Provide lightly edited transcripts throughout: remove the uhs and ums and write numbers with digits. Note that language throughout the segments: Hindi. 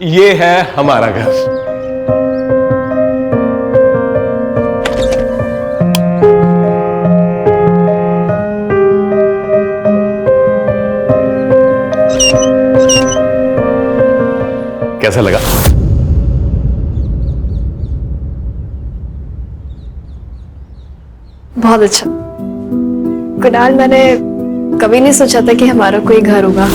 ये है हमारा घर। कैसा लगा? बहुत अच्छा कुणाल, मैंने कभी नहीं सोचा था कि हमारा कोई घर होगा।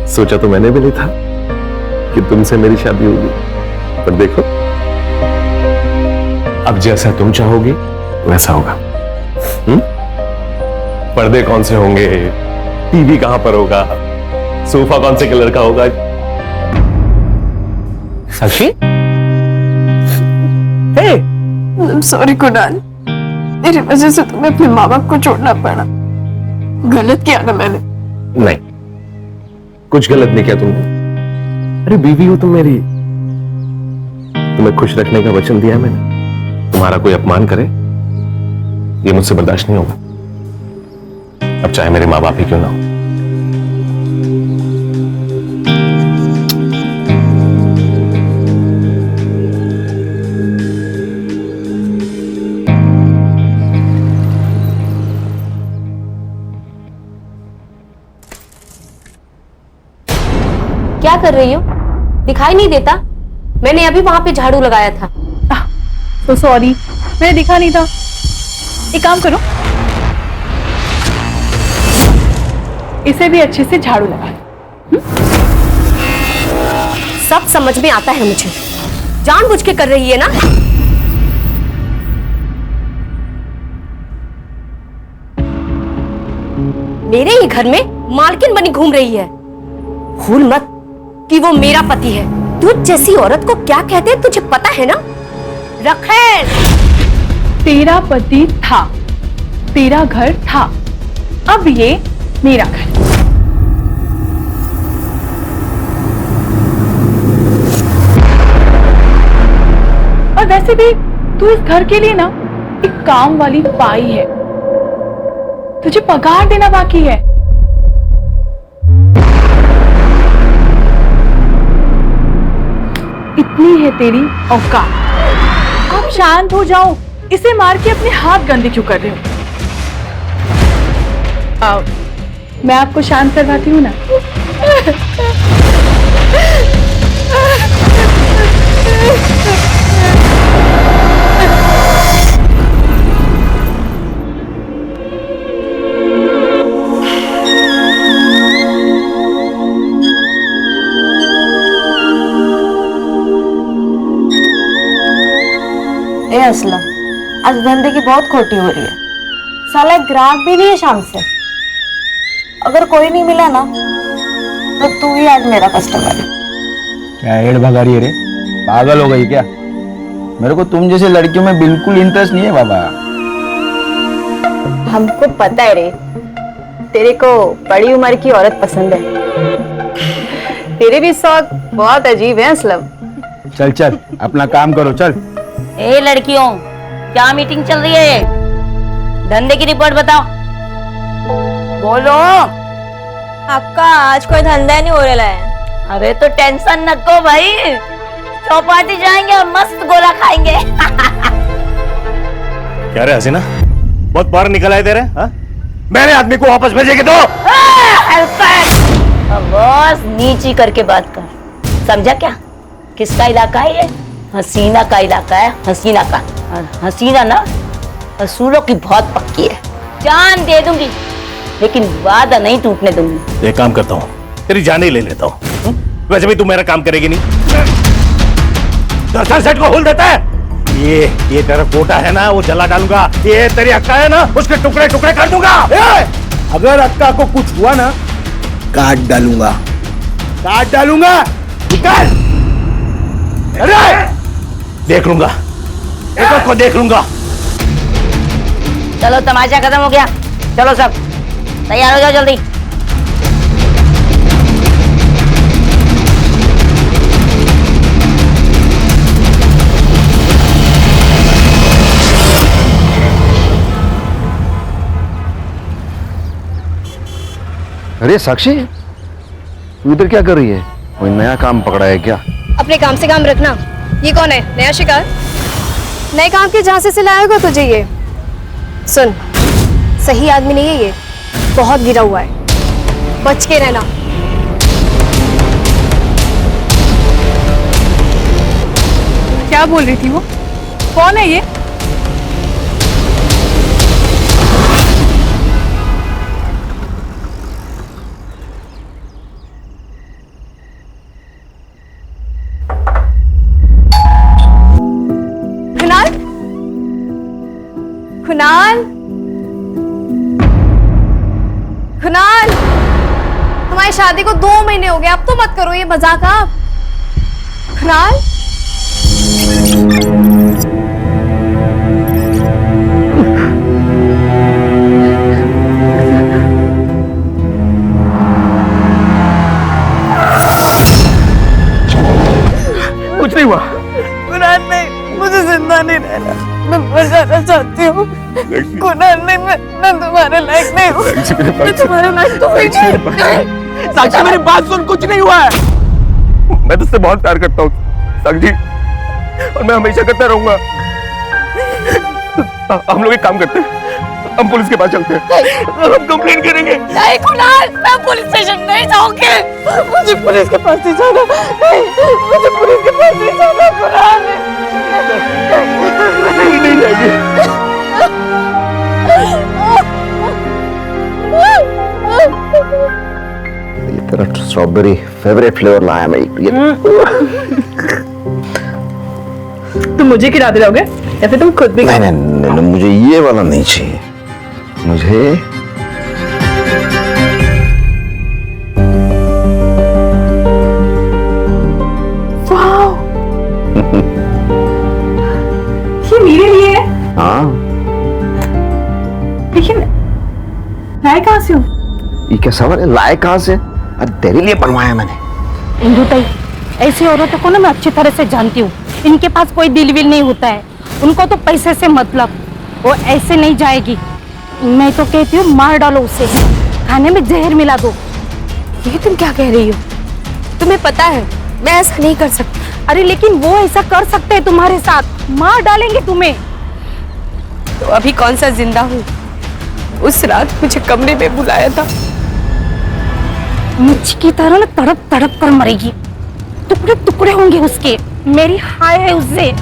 सोचा तो मैंने भी नहीं था कि तुमसे मेरी शादी होगी, पर देखो अब जैसा तुम चाहोगी वैसा होगा। पर्दे कौन से होंगे, टीवी कहां पर होगा, सोफा कौन से कलर का होगा। साक्षी, हे, सॉरी कुणाल, मेरी वजह से तुम्हें अपने माँ बाप को छोड़ना पड़ा। गलत किया ना मैंने? नहीं, कुछ गलत नहीं किया तुमने। अरे बीवी हो तुम मेरी, तुम्हें खुश रखने का वचन दिया मैंने। तुम्हारा कोई अपमान करे ये मुझसे बर्दाश्त नहीं होगा, अब चाहे मेरे माँ बाप ही क्यों ना हो। क्या कर रही हो? दिखाई नहीं देता? मैंने अभी वहां पे झाड़ू लगाया था। तो सॉरी, मैंने दिखा नहीं था। एक काम करो, इसे भी अच्छे से झाड़ू लगा लो। सब समझ में आता है मुझे, जानबूझ के कर रही है ना? मेरे ही घर में मालकिन बनी घूम रही है। भूल मत कि वो मेरा पति है। तुझ जैसी औरत को क्या कहते हैं तुझे पता है ना? रखेल, तेरा पति था, तेरा घर था, अब ये मेरा घर। और वैसे भी तू इस घर के लिए ना एक काम वाली बाई है, तुझे पगार देना बाकी है। इतनी है तेरी औकात। आप शांत हो जाओ, इसे मार के अपने हाथ गंदे क्यों कर रहे हो? आओ, मैं आपको शांत करवाती हूँ ना। असलम, आज धंधे की बहुत खोटी हो रही है। साला ग्राहक भी नहीं है शाम से। अगर कोई नहीं मिला ना तो तू ही आज मेरा कस्टमर है। क्या हेड भगा रही है रे? पागल हो गई क्या? मेरे को तुम जैसे लड़कियों में बिल्कुल इंटरेस्ट नहीं है बाबा। हमको पता है रे, तेरे को बड़ी उम्र की औरत पसंद है। तेरे भी शौक बहुत अजीब है असलम। चल चल अपना काम करो, चल। ए लड़कियों, क्या मीटिंग चल रही है? धंधे की रिपोर्ट बताओ। बोलो। आपका आज कोई धंधा नहीं हो रहा है। अरे तो टेंशन न को भाई, चौपाटी जाएंगे और मस्त गोला खाएंगे। क्या रे हसीना, बहुत बाहर निकल आए तेरे? मेरे आदमी को वापस भेजेंगे तो? बॉस नीची करके बात कर, समझा क्या? किसका इलाका है ये? हसीना का इलाका है, हसीना का। और हसीना ना असूलों की बहुत पक्की है। जान दे दूंगी लेकिन वादा नहीं टूटने दूंगी। एक काम करता हूँ, तेरी जान ही ले लेता हूँ। वैसे भी तू मेरा काम करेगी नहीं। दरअसल सेट को होल देता है। ये तेरा कोटा है ना, वो जला डालूंगा। ये तेरी अक्का है ना, उसके टुकड़े टुकड़े कर दूंगा। अगर अक्का को कुछ हुआ ना, काट डालूंगा, काट डालूंगा। निकाल। अरे देख लूंगा, एक को देख लूंगा। चलो तमाशा खत्म हो गया, चलो सब तैयार हो जाओ जल्दी। अरे साक्षी, तू इधर क्या कर रही है? कोई नया काम पकड़ा है क्या? अपने काम से काम रखना। ये कौन है? नया शिकार? नए काम के जहां से लाएगा तुझे ये? सुन, सही आदमी नहीं है ये, बहुत गिरा हुआ है, बच के रहना। क्या बोल रही थी वो? कौन है ये? कुणाल, कुणाल, कुणाल, हमारी शादी को 2 महीने हो गए, अब तो मत करो ये मजाक आप। कुणाल, कुछ नहीं हुआ। कुणाल नहीं, मुझे जिंदा नहीं रहना, मैं मर जाना चाहती हूँ। कुणाल नहीं, मैं तुम्हारे लायक नहीं हूँ, मैं तुम्हारे लायक तो ही नहीं। साक्षी मेरी बात सुन, कुछ नहीं हुआ है। मैं तुझसे बहुत प्यार करता हूँ साक्षी, और मैं हमेशा करता रहूंगा। हम लोग एक काम करते हैं, हम पुलिस के पास चलते हैं, हम कंप्लेंट करेंगे। नहीं कुणाल, मैं पुलिस स्टेशन नहीं जाऊंगी। मुझे पुलिस के पास नहीं जाना, नहीं, मुझे पुलिस के पास नहीं जाना। कुणाल नहीं जाएगी। ये तेरा स्ट्रॉबेरी फेवरेट फ्लेवर लाया मैं। तुम मुझे खिला दिलाओगे या फिर तुम खुद भी? नहीं, नहीं, नहीं, मुझे ये वाला नहीं चाहिए, मुझे वाओ, ये मेरे लिए है। हाँ। लेकिन लाए कहाँ से हो? ये क्या सवाल है, लाए कहाँ से? अरे तेरे लिए बनवाया मैंने। इंदु ताई, ऐसी औरतों को ना मैं अच्छी तरह से जानती हूँ। इनके पास कोई दिल विल नहीं होता है, उनको तो पैसे से मतलब। वो ऐसे नहीं जाएगी। मैं तो कहती हूँ मार डालो उसे, खाने में जहर मिला दो। ये तुम क्या कह रही हो? तुम्हें पता है मैं ऐसा नहीं कर सकती। अरे लेकिन वो ऐसा कर सकते हैं तुम्हारे साथ, मार डालेंगे तुम्हें। तो अभी कौन सा जिंदा हूँ? उस रात मुझे कमरे में बुलाया था, मुझ की तरह ना तड़प तड़प कर मरेगी, टुकड़े टुकड़े होंगे उसके। मेरी हाय है उससे।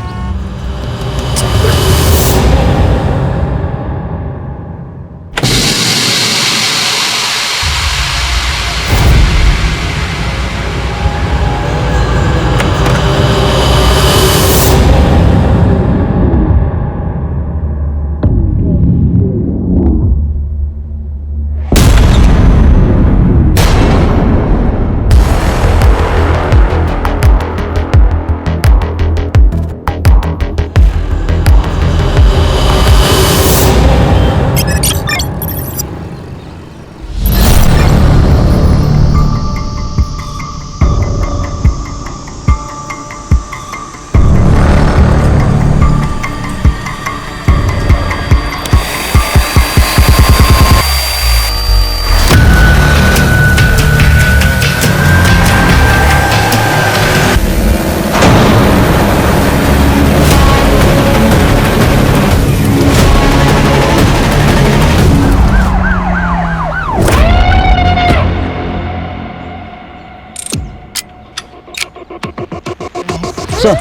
सर,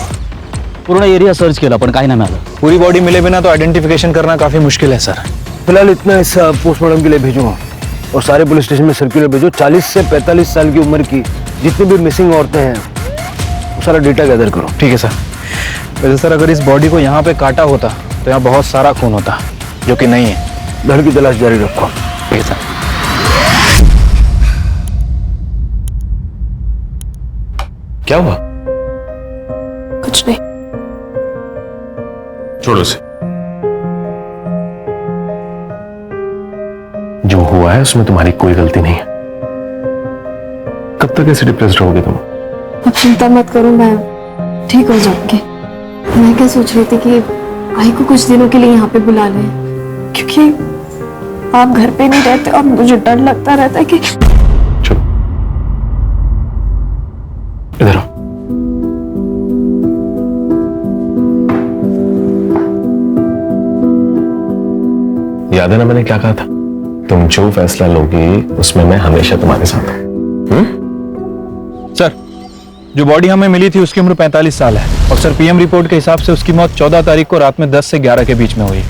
पूर्ण एरिया सर्च केला पण काही नाही मिळालं। पूरी बॉडी मिले बिना तो आइडेंटिफिकेशन करना काफी मुश्किल है सर। फिलहाल इतना इस पोस्टमार्टम के लिए भेजूंगा, और सारे पुलिस स्टेशन में सर्कुलर भेजो। 40 से 45 साल की उम्र की जितनी भी मिसिंग औरतें हैं वो सारा डेटा गैदर करो। ठीक है सर। वैसे सर अगर इस बॉडी को यहाँ पे काटा होता तो यहाँ बहुत सारा खून होता, जो कि नहीं है। धड़ की तलाश जारी रखो। ठीक है सर। क्या हुआ? कुछ नहीं। छोड़ो से। जो हुआ है उसमें तुम्हारी कोई गलती नहीं है। कब तक ऐसे डिप्रेस्ड रहोगे तुम? अब चिंता मत करो, मैं ठीक हो जाऊंगी। मैं क्या सोच रही थी कि आई को कुछ दिनों के लिए यहाँ पे बुला लें, क्योंकि आप घर पे नहीं रहते और मुझे डर लगता रहता है कि याद है ना मैंने क्या कहा था? तुम जो फैसला लोगी उसमें मैं हमेशा तुम्हारे साथ हूं। सर, जो बॉडी हमें मिली थी उसकी उम्र 45 साल है और सर पीएम रिपोर्ट के हिसाब से उसकी मौत 14 तारीख को रात में 10 से 11 के बीच में हुई।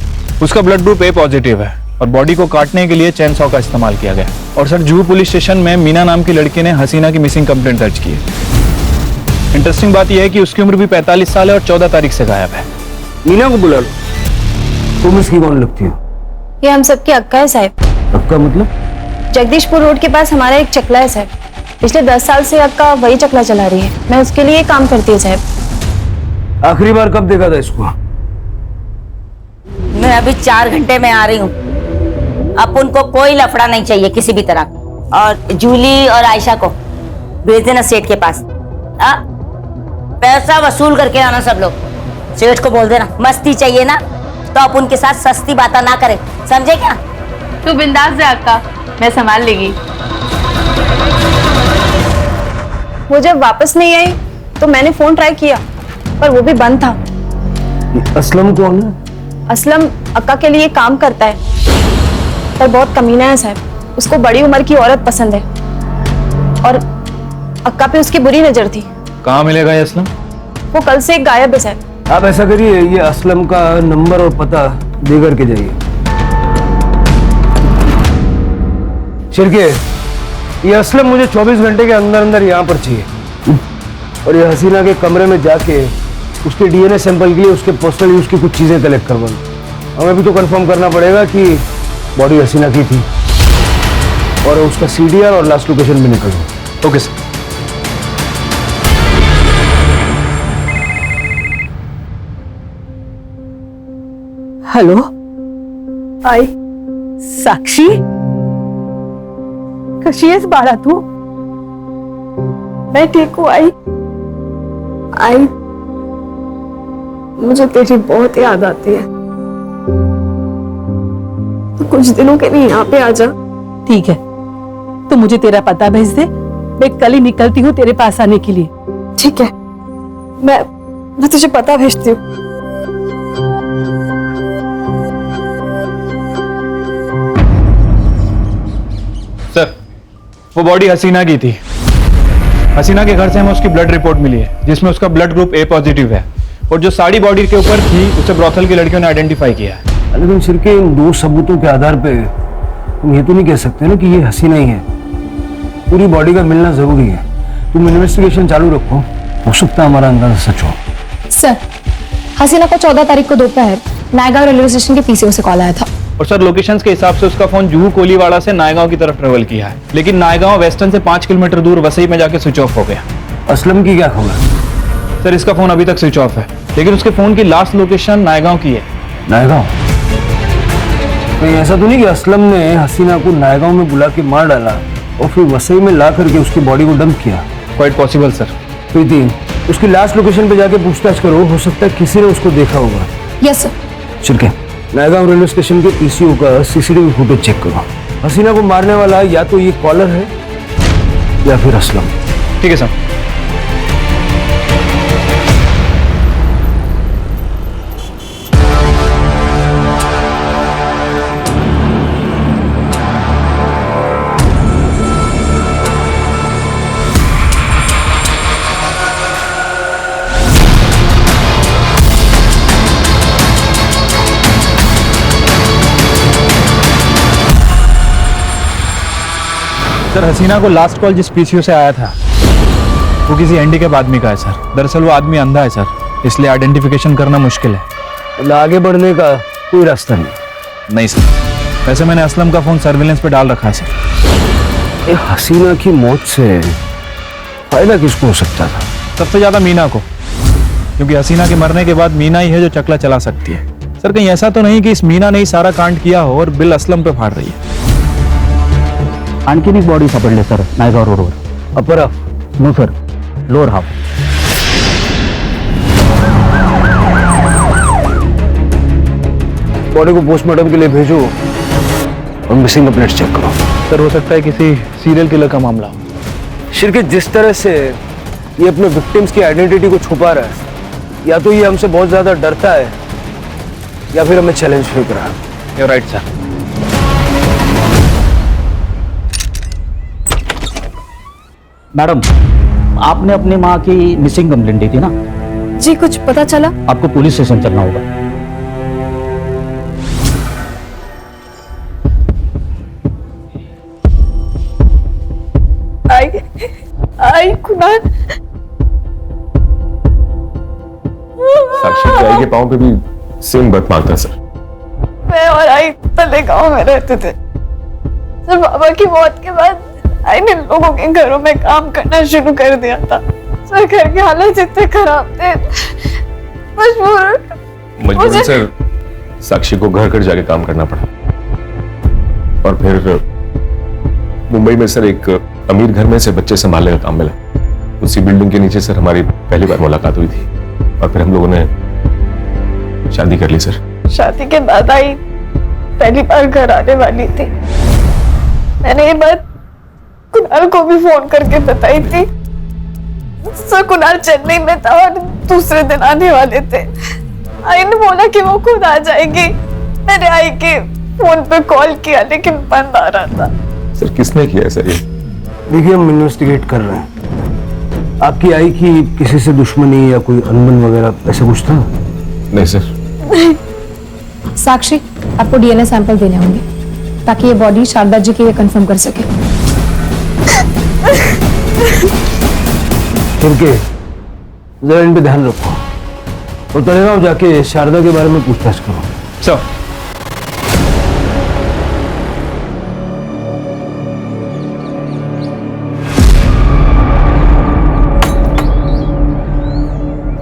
उसका ब्लड ग्रुप ए पॉजिटिव है और बॉडी को काटने के लिए चैन सॉ का इस्तेमाल किया गया। और सर जुहू पुलिस स्टेशन में मीना नाम की लड़की ने हसीना की मिसिंग कंप्लेंट दर्ज की है। इंटरेस्टिंग बात यह है कि उसकी उम्र भी 45 साल है और 14 तारीख से गायब है। मीना को बुला लो। तुम इसकी कौन लगती हो? ये हम सबकी अक्का है साहब। अक्का मतलब? जगदीशपुर रोड के पास हमारा एक चकला है साहब। पिछले 10 साल से अक्का वही चकला चला रही है। मैं उसके लिए काम करती हूँ साहब। आखिरी बार कब देखा था इसको? मैं अभी 4 घंटे में आ रही हूँ। अब उनको कोई लफड़ा नहीं चाहिए किसी भी तरह। और जूली और आयशा को भेज देना सेठ के पास। पैसा वसूल करके आना सब लोग। सेठ को बोल देना मस्ती चाहिए ना तो आप उनके साथ सस्ती बातें ना करें, समझे क्या? तू बिंदास जा अक्का, मैं संभाल लेगी। वो जब वापस नहीं आई तो मैंने फोन ट्राई किया पर वो भी बंद था। असलम कौन है? असलम अक्का के लिए काम करता है पर बहुत कमीना है साहब। उसको बड़ी उम्र की औरत पसंद है और अक्का पे उसकी बुरी नजर थी। कहाँ मिलेगा ये असलम? वो कल से गायब है साहब। आप ऐसा करिए, ये असलम का नंबर और पता दे करके जाइए। शिरके, ये असलम मुझे 24 घंटे के अंदर अंदर यहाँ पर चाहिए और ये हसीना के कमरे में जाके उसके डीएनए सैंपल के लिए उसके पर्सनल यूज की कुछ चीजें कलेक्ट करवाऊँ। हमें भी तो कंफर्म करना पड़ेगा कि बॉडी हसीना की थी और उसका सीडीआर और लास्ट लोकेशन भी निकल गया। Okay sir. हेलो आई साक्षी, कशी आहेस बाळा तू? मैं ठीक हूँ आई मुझे तेरी बहुत याद आती है। तो कुछ दिनों के लिए यहाँ पे आ जा। ठीक है, तो मुझे तेरा पता भेज दे, मैं कल ही निकलती हूँ तेरे पास आने के लिए। ठीक है, मैं तुझे पता भेजती हूँ। सर, वो बॉडी हसीना की थी। हसीना के घर से हमें उसकी ब्लड रिपोर्ट मिली है जिसमें उसका ब्लड ग्रुप ए पॉजिटिव है और जो साड़ी बॉडी के ऊपर थी उसे ब्रॉथल की लड़कियों ने आइडेंटिफाई किया है। लेकिन शिरके, इन 2 सबूतों के आधार पे तुम ये तो नहीं कह सकते ना कि ये हसीना ही है। पूरी बॉडी का मिलना जरूरी है। तुम इन्वेस्टिगेशन चालू रखो, हो सकता है हमारा अंदाजा सच हो। सर, हसीना को 14 तारीख को दोपहर नायगांव रेलवे स्टेशन के पीसीओ से कॉल आया था और सर लोकेशंस के हिसाब से उसका फोन जुहू कोलीवाड़ा से नायगांव की तरफ ट्रेवल किया है, लेकिन नायगांव वेस्टर्न से 5 किलोमीटर दूर वसई में जाके स्विच ऑफ हो गया। असलम की क्या खबर? सर, इसका फोन अभी तक स्विच ऑफ है, लेकिन उसके फोन की लास्ट लोकेशन नायगांव की है। नायगांव? कहीं ऐसा तो नहीं कि असलम ने हसीना को नायगांव में बुला के मार डाला और फिर वसई में ला करके उसकी बॉडी को डंप किया? Quite possible sir. प्रीति, उसकी लास्ट लोकेशन पे जाके पूछताछ करो, हो सकता है किसी ने उसको देखा होगा। Yes sir. Shirke, Naigaon railway station के पीसीओ का सीसीटीवी फुटेज चेक करो। हसीना को मारने वाला या तो ये कॉलर है या फिर असलम। ठीक है सर। सर, हसीना को लास्ट कॉल जिस पीसीओ से आया था वो किसी हैंडीकैप आदमी का है सर। दरअसल वो आदमी अंधा है सर, इसलिए आइडेंटिफिकेशन करना मुश्किल है। मतलब आगे बढ़ने का कोई रास्ता नहीं? नहीं सर, वैसे मैंने असलम का फोन सर्विलेंस पे डाल रखा है सर। ये हसीना की मौत से फायदा किसको हो सकता था? सबसे ज्यादा मीना को, क्योंकि हसीना के मरने के बाद मीना ही है जो चकला चला सकती है। सर, कहीं ऐसा तो नहीं कि इस मीना ने ही सारा कांड किया हो और बिल असलम पे फाड़ रही है? आणखीन एक बॉडी सापडली सर नायगाव रोडवर. Upper half? No sir, lower half. Body को पोस्टमार्टम के लिए भेजो और मिसिंग कंप्लेंट्स चेक करो. सर, हो सकता है किसी सीरियल किलर का मामला हो. शिरके, जिस तरह से ये अपने विक्टिम्स की आइडेंटिटी को छुपा रहा है, या तो ये हमसे बहुत ज्यादा डरता है या फिर हमें चैलेंज नहीं कर रहा. You're right, sir. मैडम, आपने अपनी माँ की मिसिंग कंप्लेंट दी थी ना? जी कुछ पता चला? आपको पुलिस स्टेशन चलना होगा। आई कुणाल, साक्षी के आई के पाँव पे भी सेम बर्थ था सर। मैं और आई तले गांव में रहते थे सर। बाबा की मौत के बाद आई ने लोगों के घरों में काम करना शुरू कर दिया था सर। घर के हालात इतने खराब थे, मजबूरन सर साक्षी को घर घर जाके काम करना पड़ा। और फिर मुंबई में सर एक अमीर घर में से बच्चे संभालने का काम मिला। उसी बिल्डिंग के नीचे सर हमारी पहली बार मुलाकात हुई थी और फिर हम लोगों ने शादी कर ली सर। शादी के बाद आई पहली बार घर आने वाली थी। मैंने ये बात कुणाल को भी फोन करके बताई थी सर। कुणाल चेन्नई में था और दूसरे दिन आने वाले थे। आई ने बोला कि वो खुद आ जाएगी। मैंने आई के फोन पे कॉल किया लेकिन बंद आ रहा था। सर किसने किया सर ये? देखिए हम इन्वेस्टिगेट कर रहे हैं। आपकी आई की किसी से दुश्मनी या कोई अनबन वगैरह ऐसा कुछ था? नहीं सर। साक्षी, आपको डीएनए सैंपल देने होंगे ताकि ये बॉडी शारदा जी के लिए कंफर्म कर सके। ठीक, जरा इन पे ध्यान रखो और तलेगांव जाके शारदा के बारे में पूछताछ करो। सर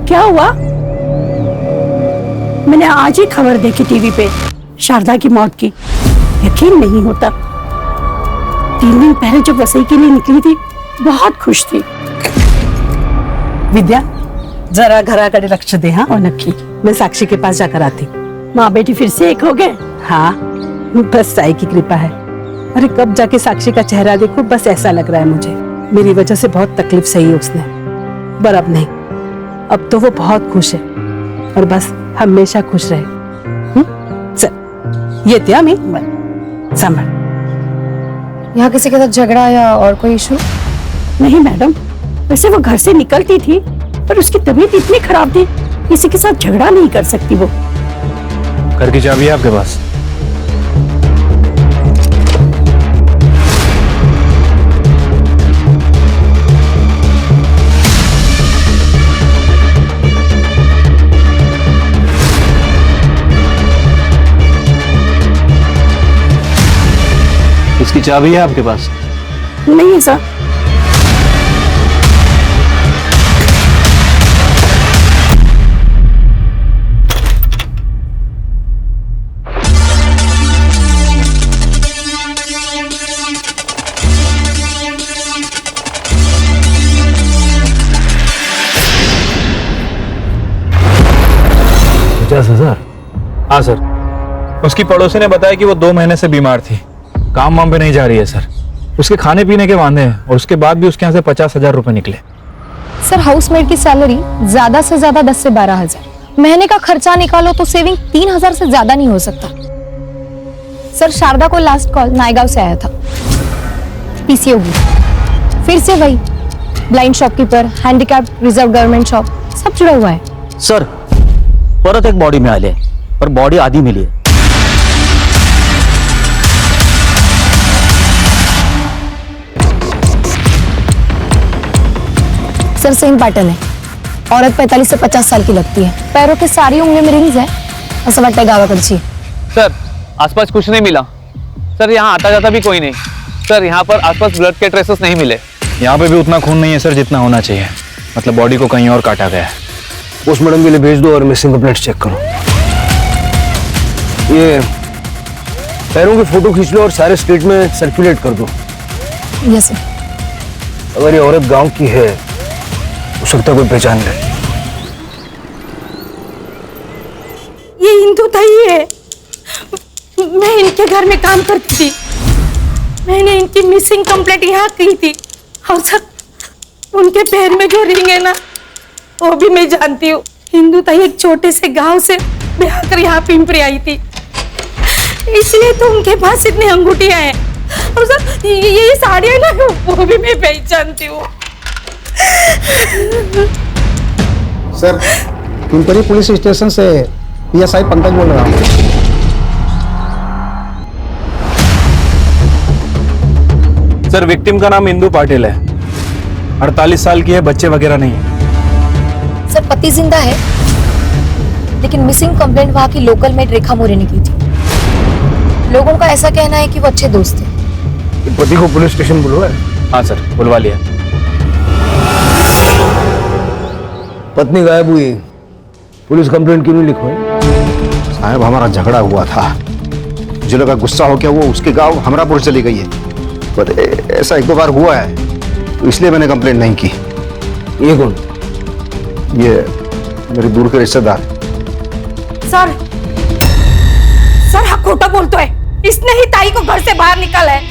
क्या हुआ? मैंने आज ही खबर देखी टीवी पे शारदा की मौत की। यकीन नहीं होता। 3 दिन पहले जब वसई के लिए निकली थी बहुत खुश थी। विद्या, जरा घराकडे लक्ष दे। हाँ और नक्की, मैं साक्षी के पास जाकर आती। माँ बेटी फिर से एक हो गए। हाँ बस साई की कृपा है। अरे कब जाके साक्षी का चेहरा देखो, बस ऐसा लग रहा है मुझे मेरी वजह से बहुत तकलीफ सही उसने। पर अब नहीं, अब तो वो बहुत खुश है और बस हमेशा खुश रहे। चल ये त्या मैं संभाल। यहाँ किसी के साथ झगड़ा या और कोई इशू? नहीं मैडम, वैसे वो घर से निकलती थी पर उसकी तबीयत इतनी खराब थी, किसी के साथ झगड़ा नहीं कर सकती वो। घर की चाबी है आपके पास? इसकी चाबी है आपके पास? नहीं है सर। हाँ सर, उसकी पड़ोसी ने बताया कि वो 2 महीने से बीमार थी, काम वाम पे नहीं जा रही है सर। उसके खाने पीने के वांदे हैं और उसके बाद भी उसके यहाँ से 50,000 रुपए निकले। सर हाउसमेड की सैलरी ज्यादा से ज्यादा 10 से 12,000, महीने का खर्चा निकालो तो सेविंग 3,000 से ज्यादा नहीं हो सकता। सर शारदा को लास्ट कॉल नायगांव से आया था, पीसीओबी, फिर से वही blind shopkeeper, handicap, reserve government shop, सब जुड़ा हुआ है। सर परत एक बॉडी मिळाली पर बॉडी आधी मिली है। सर सेम पैटर्न है। औरत 45 से 50 साल की लगती है। पैरों के सारी उंगलियों में रिंग्स है। असं वाटतंय गावाकडची। सर आसपास कुछ नहीं मिला सर। यहाँ आता जाता भी कोई नहीं सर। यहाँ पर आसपास ब्लड के ट्रेसेस नहीं मिले। यहाँ पे भी उतना खून नहीं है सर जितना होना चाहिए। मतलब बॉडी को कहीं और काटा गया है। पोस्टमार्टम के लिए भेज दो और मिसिंग कंप्लेंट्स चेक करो। ये पैरों की फोटो खींच लो और सारे स्टेट में सर्कुलेट कर दो। Yes sir. अगर ये औरत गांव की है, हो सकता है कोई पहचान ले। ये हिंदू ताई है। मैं इनके घर में काम करती थी। मैंने इनकी मिसिंग कंप्लेंट यहाँ की थी और सर उनके पैर में जो रिंग है ना, वो भी मैं जानती हूँ। हिंदू ताई एक छोटे से गांव से ब्याह कर यहाँ पिंपरी आई थी, इसलिए तो उनके पास इतनी अंगूठियां हैं। और सर ये साड़ियाँ ना, वो भी मैं पहचानती हूँ। सर पिंपरी पुलिस स्टेशन से पीएसआई पंकज बोल रहा हूँ। सर विक्टिम का नाम इंदु पाटिल है, 48 साल की है, बच्चे वगैरह नहीं है। सर पति जिंदा है, लेकिन मिसिंग कंप्लेंट वहाँ की लोकल मेड रेखा मोरे ने की थी। लोगों का ऐसा कहना है कि वो अच्छे दोस्त थे। पति को पुलिस स्टेशन बुलवा है? हाँ सर, बुलवा लिया। पत्नी गायब हुई, पुलिस कंप्लेंट क्यों नहीं लिखवाई? साहब हमारा झगड़ा हुआ था, जो लोग गुस्सा हो गया वो उसके गांव हमरापुर चली गई है, पर ऐसा एक दो बार हुआ है तो इसलिए मैंने कंप्लेंट नहीं की। ये कौन? ये मेरे दूर के रिश्तेदार। सर सर हाँ खोटा बोलते है, इसने ही ताई को घर से बाहर निकाला है।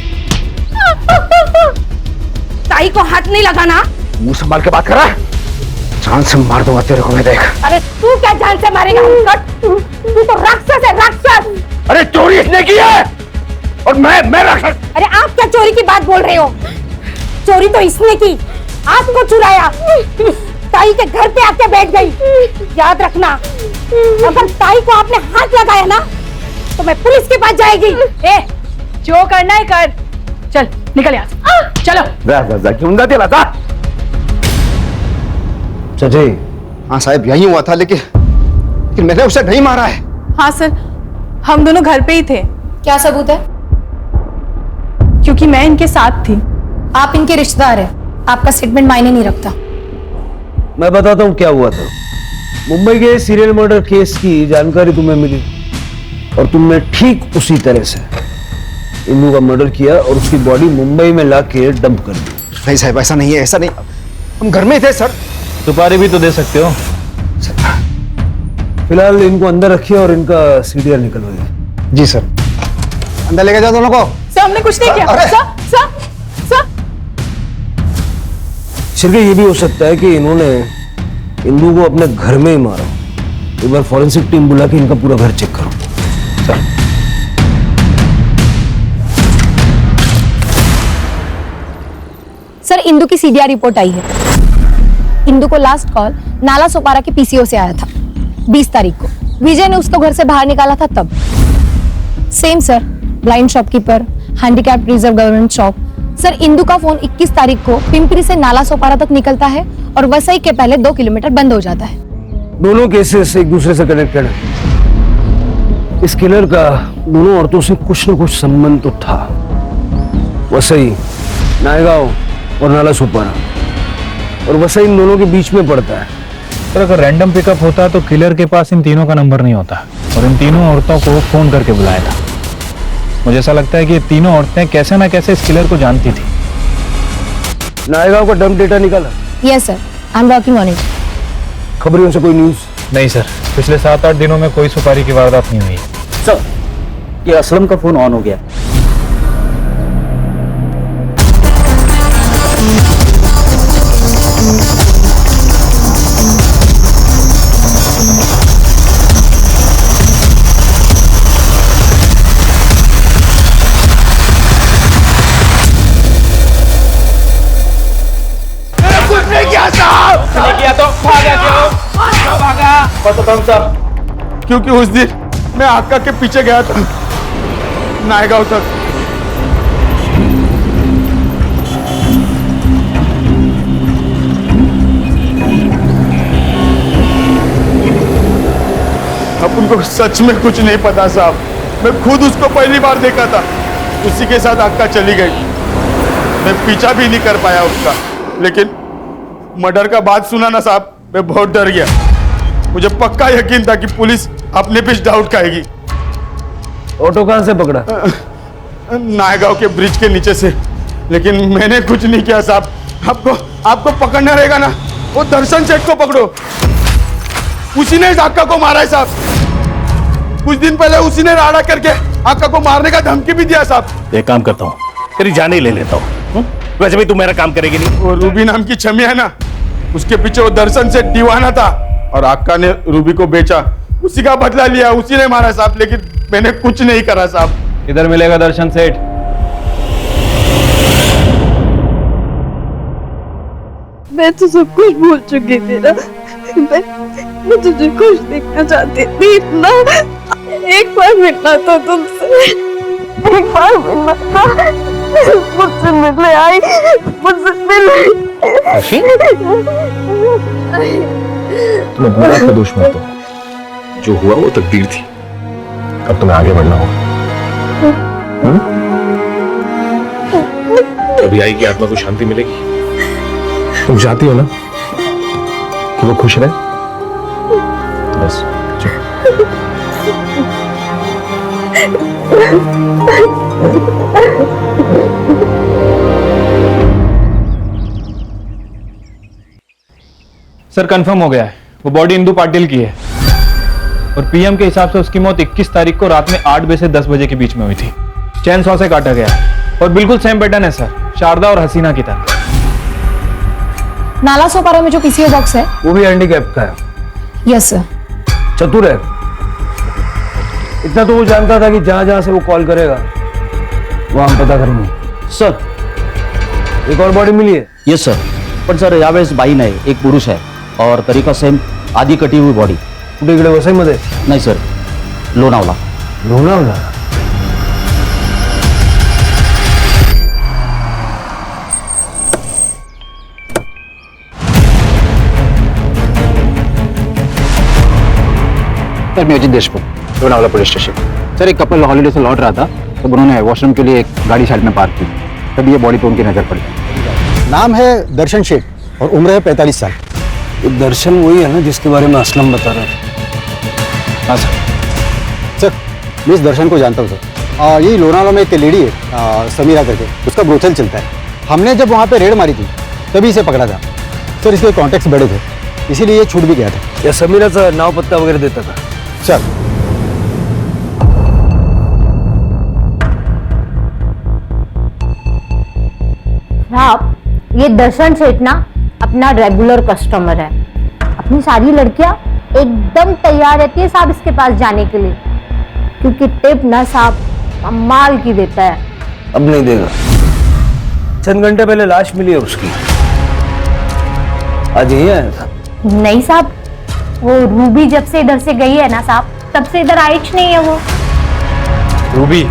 ताई को हाथ नहीं लगाना। मुंह संभाल के बात कर रहा है? जान से मार दूंगा तेरे को मैं, देख। अरे तू क्या जान से मारेगा? तू तो राक्षस है, राक्षस। अरे चोरी इसने की है और मैं राक्षस। अरे आप क्या चोरी की बात बोल रहे हो? चोरी तो इसने की, आपको चुराया, ताई के घर पे आके बैठ गई। याद रखना, अगर ताई को आपने हाथ लगाया ना तो मैं पुलिस के पास जाएगी। ए, जो करना है कर, चल निकल यहाँ से, चलो। क्यों ना दिला था? चाची। हाँ साहब यही हुआ था, लेकिन मैंने उसे नहीं मारा है। हाँ सर, हम दोनों घर पे ही थे। क्या सबूत है? क्योंकि मैं इनके साथ थी। आप इनके रिश्तेदार हैं, आपका स्टेटमेंट मायने नहीं रखता। मैं बताता हूँ क्या हुआ था। मुंबई के सीरियल मर्डर केस की जानकारी तुम्हें मिली और तुमने ठीक उसी तरह से इंदु का मर्डर किया और उसकी बॉडी मुंबई में लाके डंप कर दी। नहीं साहब ऐसा नहीं है, ऐसा नहीं, हम घर में ही थे सर। सुपारी भी तो दे सकते हो। फिलहाल इनको अंदर रखिए और इनका सीडीआर निकलवाइए। जी सर। अंदर लेके जाओ दोनों को। सर हमने कुछ नहीं किया। अरे! सर शिरके ये भी हो सकता है कि इन्होंने इंदु को अपने घर में ही मारा। एक बार फॉरेंसिक टीम बुला के इनका पूरा घर चेक करो। चल। सर इंदु की सीडीआर रिपोर्ट आई है। इंदु को लास्ट कॉल नाला सोपारा के पीसीओ से आया था 20 तारीख को। विजय ने उसको घर से बाहर निकाला था तब। Same sir, blind shopkeeper, handicap reserve government shop. Sir Indu का फोन 21 तारीख को पिंपरी से नाला सोपारा तक निकलता है और वसई के पहले 2 किलोमीटर बंद हो जाता है। दोनों केसेस एक दूसरे से कनेक्टेड है। इस किलर का दोनों औरतों से कुछ न कुछ संबंध तो था। वसई, नायगांव और नाला सोपारा, और वसई इन दोनों के बीच में पड़ता है। सर अगर रैंडम पिकअप होता तो किलर के पास इन तीनों का नंबर नहीं होता और इन तीनों औरतों को फोन करके बुलाया था। मुझे ऐसा लगता है कि ये तीनों औरतें कैसे ना कैसे इस किलर को जानती थी। नायगांव का डंप डेटा निकाला? Yes sir, I am working on it. खबरों से कोई न्यूज? नहीं सर, पिछले 7-8 दिनों में कोई सुपारी की वारदात नहीं हुई। सर ये असलम का फोन ऑन हो गया। क्योंकि उस दिन मैं आका के पीछे गया था नायगांव तक। अब उनको सच में कुछ नहीं पता साहब, मैं खुद उसको पहली बार देखा था, उसी के साथ आका चली गई। मैं पीछा भी नहीं कर पाया उसका, लेकिन मर्डर का बात सुना ना साहब, मैं बहुत डर गया। मुझे पक्का यकीन था कि पुलिस अपने पे डाउट खाएगी। ऑटो कहां से पकड़ा? नायगांव के ब्रिज के नीचे से, लेकिन मैंने कुछ नहीं किया साहब। आपको पकड़ना रहेगा ना, वो दर्शन सेठ को पकड़ो, उसी ने आका को मारा है साहब। कुछ दिन पहले उसी ने राड़ा करके आका को मारने का धमकी भी दिया साहब। एक काम करता हूँ, तेरी जान ही ले लेता हूँ। वैसे भी तू मेरा काम करेगी नहीं। वो रूबी नाम की छमी है ना, उसके पीछे वो दर्शन सेठ दीवाना था और आका ने रूबी को बेचा, उसी का बदला लिया, उसी ने मारा साहब, लेकिन मैंने कुछ नहीं करा साहब। इधर मिलेगा दर्शन सेठ। मैं तो सब कुछ भूल चुकी थी ना। मैं तुझे खुश देखना चाहती थी इतना। एक बार मिलना था तुमसे, एक बार मिलना था। मुझसे मिलने आई, मुझसे मिले। तुम्हें बुरा का दोष मत दो, जो हुआ वो तकदीर थी। अब तुम्हें आगे बढ़ना होगा। तभी आई की आत्मा को शांति मिलेगी। तुम चाहती हो ना कि वो खुश रहे, तो बस सर कंफर्म हो गया है, वो बॉडी इंदु पाटिल की है और पीएम के हिसाब से उसकी मौत 21 तारीख को रात में 8 बजे से 10 बजे के बीच में हुई थी। चैन सॉ से काटा गया है और बिल्कुल सेम पैटर्न है सर, शारदा और हसीना की तरह। नाला सोपारा में जो पीसीओ बॉक्स है वो भी हैंडीकैप का है। Yes sir. चतुर है, इतना तो वो जानता था कि जहां जहां से वो कॉल करेगा वहां हम पता करेंगे। सर एक और बॉडी मिली है? यस सर, पण सर यावेळेस बाई नाही, एक पुरुष है और तरीका सेम, आधी कटी हुई बॉडी। कुठे इकडे वसईमध्ये? नाही सर, लोणावला। लोणावला? सर मैं Ajit Deshmukh, Lonavala police station. Sir एक कपल हॉलीडे से लौट रहा था, तब उन्होंने वॉशरूम के लिए एक गाड़ी साइड में पार्क की, तभी ये बॉडी पे उनकी नजर पड़ी। नाम है दर्शन शेख और उम्र है 45 साल। ये दर्शन वही है ना जिसके बारे में असलम बता रहा था? हाँ सर, मैं इस दर्शन को जानता हूँ सर। यही लोनावला में एक लेडी है समीरा करके, उसका ब्रोथल चलता है। हमने जब वहाँ पे रेड मारी थी तभी इसे पकड़ा था सर। इसके कॉन्टेक्ट्स बड़े थे, इसीलिए ये छूट भी गया था। या समीराचा नाव पत्ता वगैरह देता था? सर साहब, ये दर्शन सेठ ना अपना रेगुलर कस्टमर है। अपनी सारी लड़कियां एकदम तैयार रहती है साहब इसके पास जाने के लिए, क्योंकि टिप ना साहब कमाल की देता है। अब नहीं देगा। चंद घंटे पहले लाश मिली है उसकी, आज यही आया था? नहीं साहब, वो रूबी जब से इधर से गई है ना साहब, तब से इधर आई नहीं है वो। रूबी?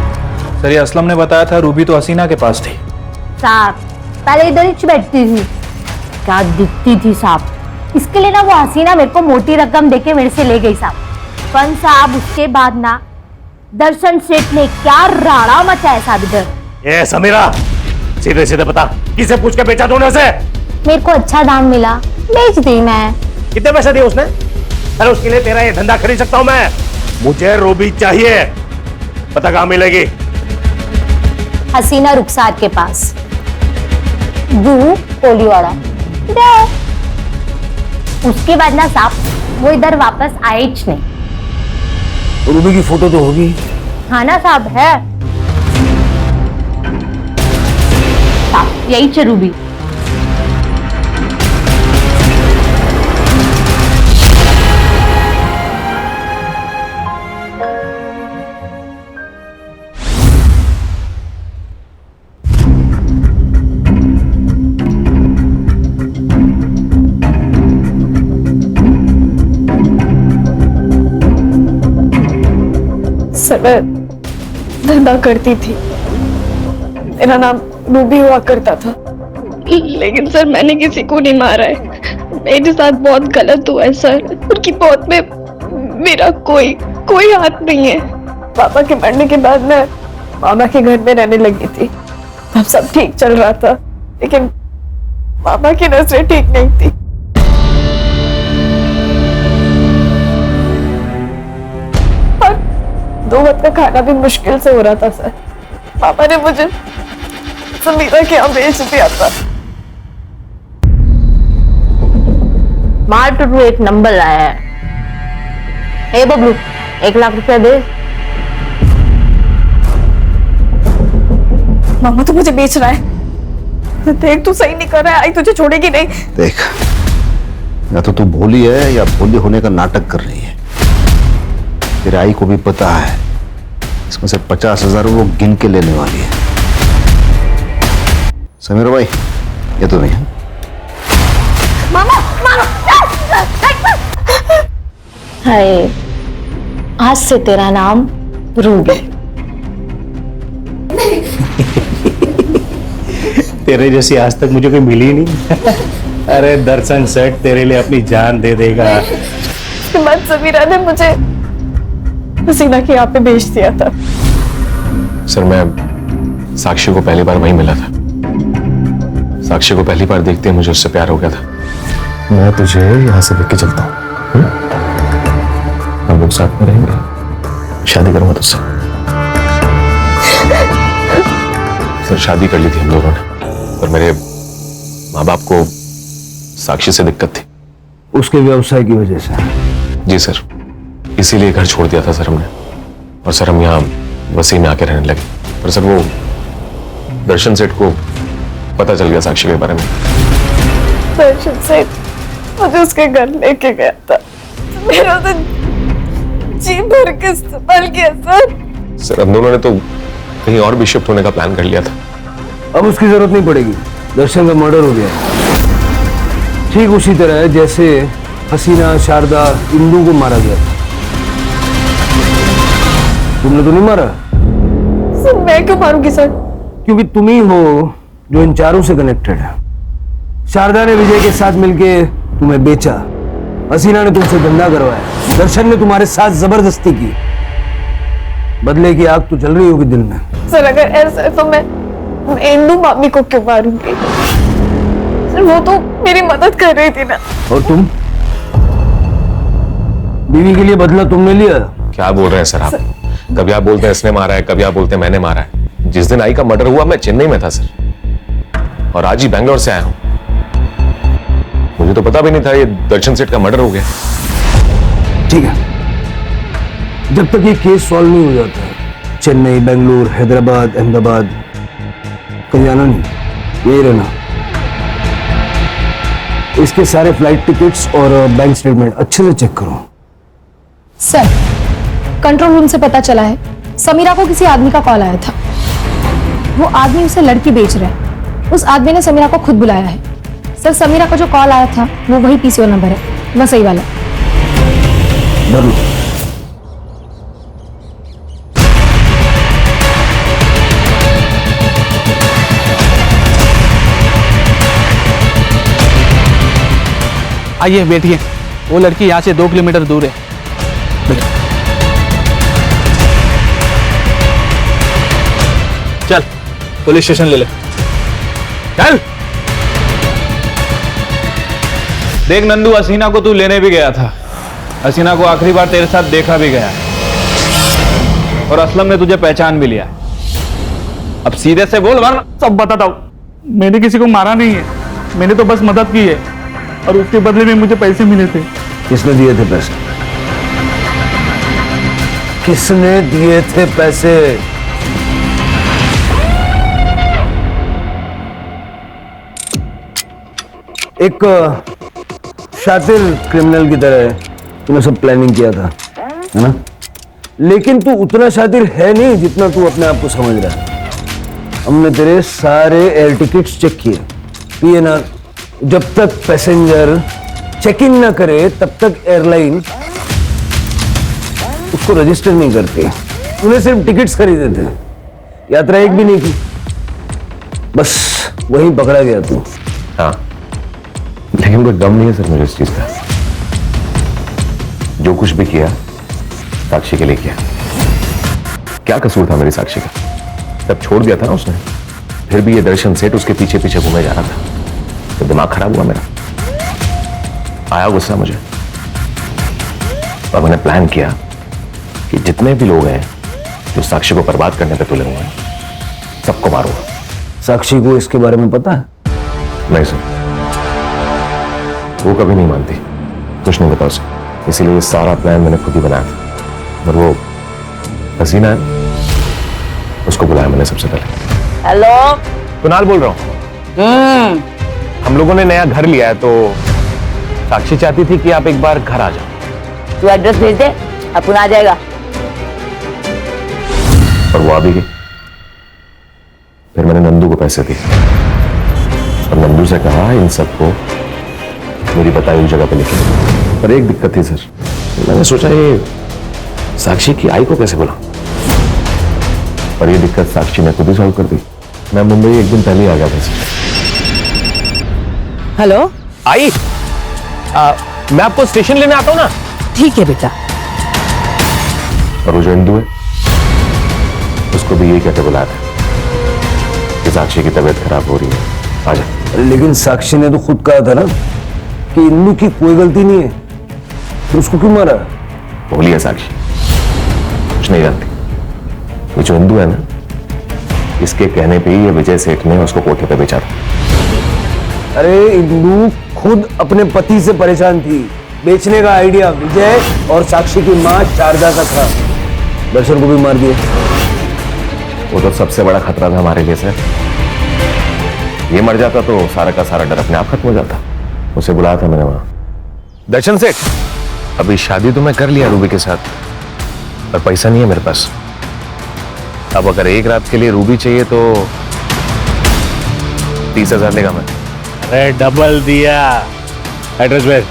सर ये असलम ने बताया था रूबी तो हसीना के पास थी। साहब पहले इधर ही बैठती थी, क्या दिखती थी साहब। इसके लिए ना वो हसीना मेरे को मोटी रकम देके मेरे से ले गई साहब। पर साहब उसके बाद ना दर्शन सेठ ने क्या राड़ा मचाया साहब इधर। ए समीरा, सीधे सीधे बता, किसे पूछ के बेचा तूने उसे? मेरे को अच्छा दाम मिला, बेच दी मैं। कितने पैसे दिए उसने? अरे उसके लिए तेरा ये धंधा खरीद सकता हूं मैं। मुझे रूबी चाहिए, पता कहां मिलेगी? हसीना रुखसार के पास, जू कोलीवाड़ा। उसके बाद ना साहब वो इधर वापस आए ही नहीं। रूबी की फोटो तो होगी? हाँ ना साहब, है साहब, यही है रूबी। सर मैं धंधा करती थी, मेरा नाम रूबी हुआ करता था, लेकिन सर मैंने किसी को नहीं मारा है। मेरे साथ बहुत गलत हुआ है सर। उनकी मौत में मेरा कोई हाथ नहीं है। पापा के मरने के बाद मैं मामा के घर में रहने लगी थी, तब सब ठीक चल रहा था, लेकिन मामा की नजरें ठीक नहीं थी। दो वक्त का खाना भी मुश्किल से हो रहा था सर। पापा ने मुझे समीरा के यहाँ भेज दिया था। मार्ट टू एक नंबर आया है। ए बबलू, 1 लाख रुपया दे। मामा तो मुझे बेच रहा है। देख तू सही नहीं कर रहा है, आई तुझे छोड़ेगी नहीं। देख, या तो तू भोली है या भोली होने का नाटक कर रही है। तेरे आई को भी पता है इसमें से 50,000 वो गिन के लेने वाली है। समीर भाई, ये तो नहीं है। हाय, आज से तेरा नाम रूबी। तेरे जैसी आज तक मुझे कोई मिली नहीं। अरे दर्शन सेठ तेरे लिए अपनी जान दे देगा। उसके बाद समीरा ने मुझे हसीना के यहाँ पे भेज दिया था। सर मैं साक्षी को पहली बार वहीं मिला था। साक्षी को पहली बार देखते ही मुझे उससे प्यार हो गया था। मैं तुझे यहाँ से लेके चलता हूँ, हम लोग साथ में रहेंगे, शादी करूंगा तुझसे। सर शादी कर ली थी हम लोगों ने, पर मेरे माँ बाप को साक्षी से दिक्कत थी। उसके व्यवसाय की वजह से? जी सर, इसीलिए घर छोड़ दिया था सर हमने। और सर हम यहाँ वसी में आके रहने लगे। पर सर वो दर्शन सेठ को पता चल गया साक्षी के बारे में। दर्शन सेठ मुझे उसके घर लेके गया था। मेरा तो जी भर के इस्तेमाल किया सर। सर हम दोनों ने तो कहीं और भी शिफ्ट होने का प्लान कर लिया था। अब उसकी जरूरत नहीं पड़ेगी, दर्शन का मर्डर हो गया। ठीक उसी तरह जैसे हसीना, शारदा, इंदू को मारा गया था। तुमने तो नहीं मारा? सर मैं क्यों मारूंगी सर? क्योंकि तुम ही हो जो इन चारों से कनेक्टेड है। शारदा ने विजय के साथ मिलके तुम्हें बेचा, हसीना ने तुमसे धंधा करवाया, दर्शन ने तुम्हारे साथ जबरदस्ती की। बदले की आग तो जल रही होगी दिल में। सर अगर ऐसा है तो मैं इंदू मामी को क्यों मारूंगी? सर वो तो मेरी मदद कर रही थी ना। और तुम? बीवी के लिए बदला तुमने लिया? क्या बोल रहे हैं सर आप? कभी आप बोलते हैं इसने मारा है, कभी आप बोलते हैं मैंने मारा है। जिस दिन आई का मर्डर हुआ मैं चेन्नई में था सर, और आज ही बैंगलोर से आया हूं। मुझे तो पता भी नहीं था ये दर्शन सेठ का मर्डर हो गया। ठीक है, जब तक ये केस सॉल्व नहीं हो जाता, चेन्नई, बेंगलुरु, हैदराबाद, अहमदाबाद कहीं जाना नहीं, यही रहना। इसके सारे फ्लाइट टिकट्स और बैंक स्टेटमेंट अच्छे से चेक करो। सर कंट्रोल रूम से पता चला है समीरा को किसी आदमी का कॉल आया था। वो आदमी उसे लड़की बेच रहा है। उस आदमी ने समीरा को खुद बुलाया है। सर समीरा का जो कॉल आया था वो वही पीसीओ नंबर है, वह सही वाला। आइए बैठिए, वो लड़की यहाँ से 2 किलोमीटर दूर है। चल पुलिस स्टेशन ले ले, चल। देख नंदू, हसीना को तू लेने भी गया था। हसीना को आखिरी बार तेरे साथ देखा भी गया, और असलम ने तुझे पहचान भी लिया। अब सीधे से बोल वरना सब बताता हूँ। मैंने किसी को मारा नहीं है, मैंने तो बस मदद की है, और उसके बदले में मुझे पैसे मिले थे। किसने दिए थे पैसे? किसने दिए थे पैसे? एक शातिर क्रिमिनल की तरह तूने सब प्लानिंग किया था, है ना? लेकिन तू उतना शातिर है नहीं जितना तू अपने आप को समझ रहा है। हमने तेरे सारे एयर टिकट्स चेक किए, पीएनआर। जब तक पैसेंजर चेक इन ना करे तब तक एयरलाइन उसको रजिस्टर नहीं करती। तूने सिर्फ टिकट्स खरीदे थे, यात्रा एक भी नहीं की। बस वहीं पकड़ा गया तू। हाँ, लेकिन कोई गम नहीं है सर मुझे इस चीज का। जो कुछ भी किया साक्षी के लिए किया। क्या कसूर था मेरी साक्षी का? तब छोड़ दिया था ना उसने, फिर भी ये दर्शन सेठ उसके पीछे पीछे घूमे जा रहा था, तो दिमाग खराब हुआ मेरा। आया गुस्सा मुझे, और मैंने प्लान किया कि जितने भी लोग हैं जो साक्षी को बर्बाद करने पे तुले हुए हैं, सबको मारूंगा। साक्षी को इसके बारे में पता है? नहीं सर, वो कभी नहीं मानती, कुछ नहीं पता उसे। इसीलिए ये सारा प्लान मैंने खुद ही बनाया था। और वो हसीना है, उसको बुलाया मैंने सबसे पहले। हेलो, कुणाल बोल रहा हूँ। हम लोगों ने नया घर लिया है, तो साक्षी चाहती थी कि आप एक बार घर आ जाओ। तू एड्रेस भेज दे, अपन आ जाएगा। और वो आ भी गई। फिर मैंने नंदू को पैसे दिए, और नंदू से कहा इन सबको मेरी बताई हुई जगह पे लिखे। पर एक दिक्कत थी सर, मैंने सोचा ये साक्षी की आई को कैसे बुला, पर ये दिक्कत साक्षी ने खुद ही सॉल्व कर दी। मैं मुंबई एक दिन पहले ही आ गया था। हेलो आई, मैं आपको स्टेशन लेने आता हूं ना। ठीक है बेटा। और वो जो इंदु है उसको भी ये कहते बुलाया था कि साक्षी की तबीयत खराब हो रही है, आजा। लेकिन साक्षी ने तो खुद कहा था ना कि इंदु की कोई गलती नहीं है, तो उसको क्यों मारा? बोली है साक्षी, कुछ नहीं जानती। ये जो इंदु है ना, इसके कहने पे ही ये विजय सेठ ने उसको कोठे पे बेचा था। अरे इंदु खुद अपने पति से परेशान थी। बेचने का आइडिया विजय और साक्षी की मां शारदा का था। दर्शन को भी मार दिया। वो तो सबसे बड़ा खतरा था हमारे लिए सर। ये मर जाता तो सारा का सारा डर अपने आप खत्म हो जाता। उसे बुलाया था मैंने वहां। दर्शन सेठ, अभी शादी तो मैं कर लिया रूबी के साथ, पर पैसा नहीं है मेरे पास। अब अगर एक रात के लिए रूबी चाहिए तो 30,000 लेगा मैं। अरे डबल दिया। एड्रेस भेज।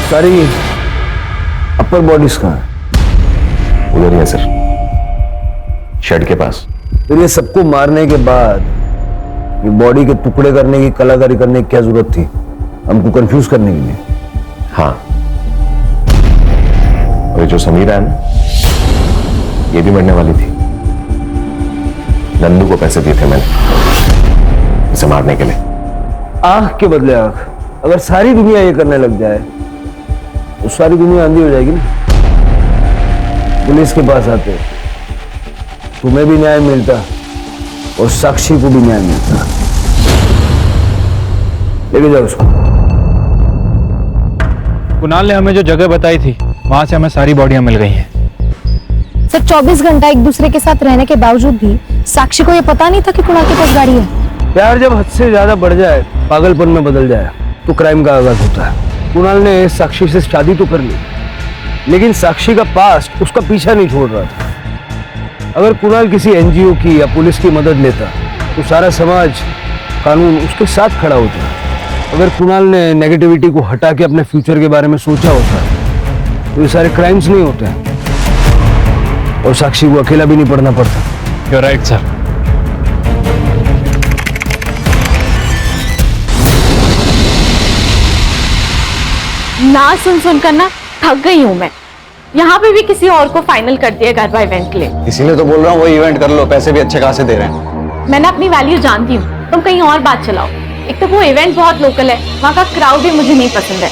सारी अपर बॉडीज कहाँ है? उधर ही है सर, शेड के पास। फिर ये सबको मारने के बाद ये बॉडी के टुकड़े करने की कलाकारी करने की क्या जरूरत थी? हमको कंफ्यूज करने के लिए। हाँ, और ये जो समीरा है ना, ये भी मरने वाली थी। नंदू को पैसे दिए थे मैंने इसे मारने के लिए। आंख के बदले आंख। अगर सारी दुनिया ये करने लग जाए तो सारी दुनिया अंधी हो जाएगी ना। पुलिस के पास आते तुम्हें भी न्याय मिलता और साक्षी को भी न्याय मिलता। लेके जाओ उसको। कुणाल ने हमें जो जगह बताई थी वहां से हमें सारी बॉडियां मिल गई हैं। सर 24 घंटा एक दूसरे के साथ रहने के बावजूद भी साक्षी को ये पता नहीं था कि कुणाल के पास गाड़ी है। प्यार जब हद से ज्यादा बढ़ जाए, पागलपन में बदल जाए, तो क्राइम का आगाज होता है। कुणाल ने साक्षी से शादी तो कर ली, लेकिन साक्षी का पास्ट उसका पीछा नहीं छोड़ रहा था। अगर कुणाल किसी एनजीओ की या पुलिस की मदद लेता तो सारा समाज, कानून उसके साथ खड़ा होता। अगर कुणाल ने नेगेटिविटी को हटा के अपने फ्यूचर के बारे में सोचा होता तो ये सारे क्राइम्स नहीं होते और साक्षी को अकेला भी नहीं पड़ना पड़ता। You're right, sir. ना सुन सुनकर ना थक गई हूँ मैं। यहाँ पे भी किसी और को फाइनल कर दिया गरबा इवेंट के लिए। इसीलिए तो बोल रहा हूँ वो इवेंट कर लो, पैसे भी अच्छे खासे दे रहे हैं। मैं ना अपनी वैल्यू जानती हूँ, तुम कहीं और बात चलाओ। एक तो वो इवेंट बहुत लोकल है, वहाँ का क्राउड भी मुझे नहीं पसंद है।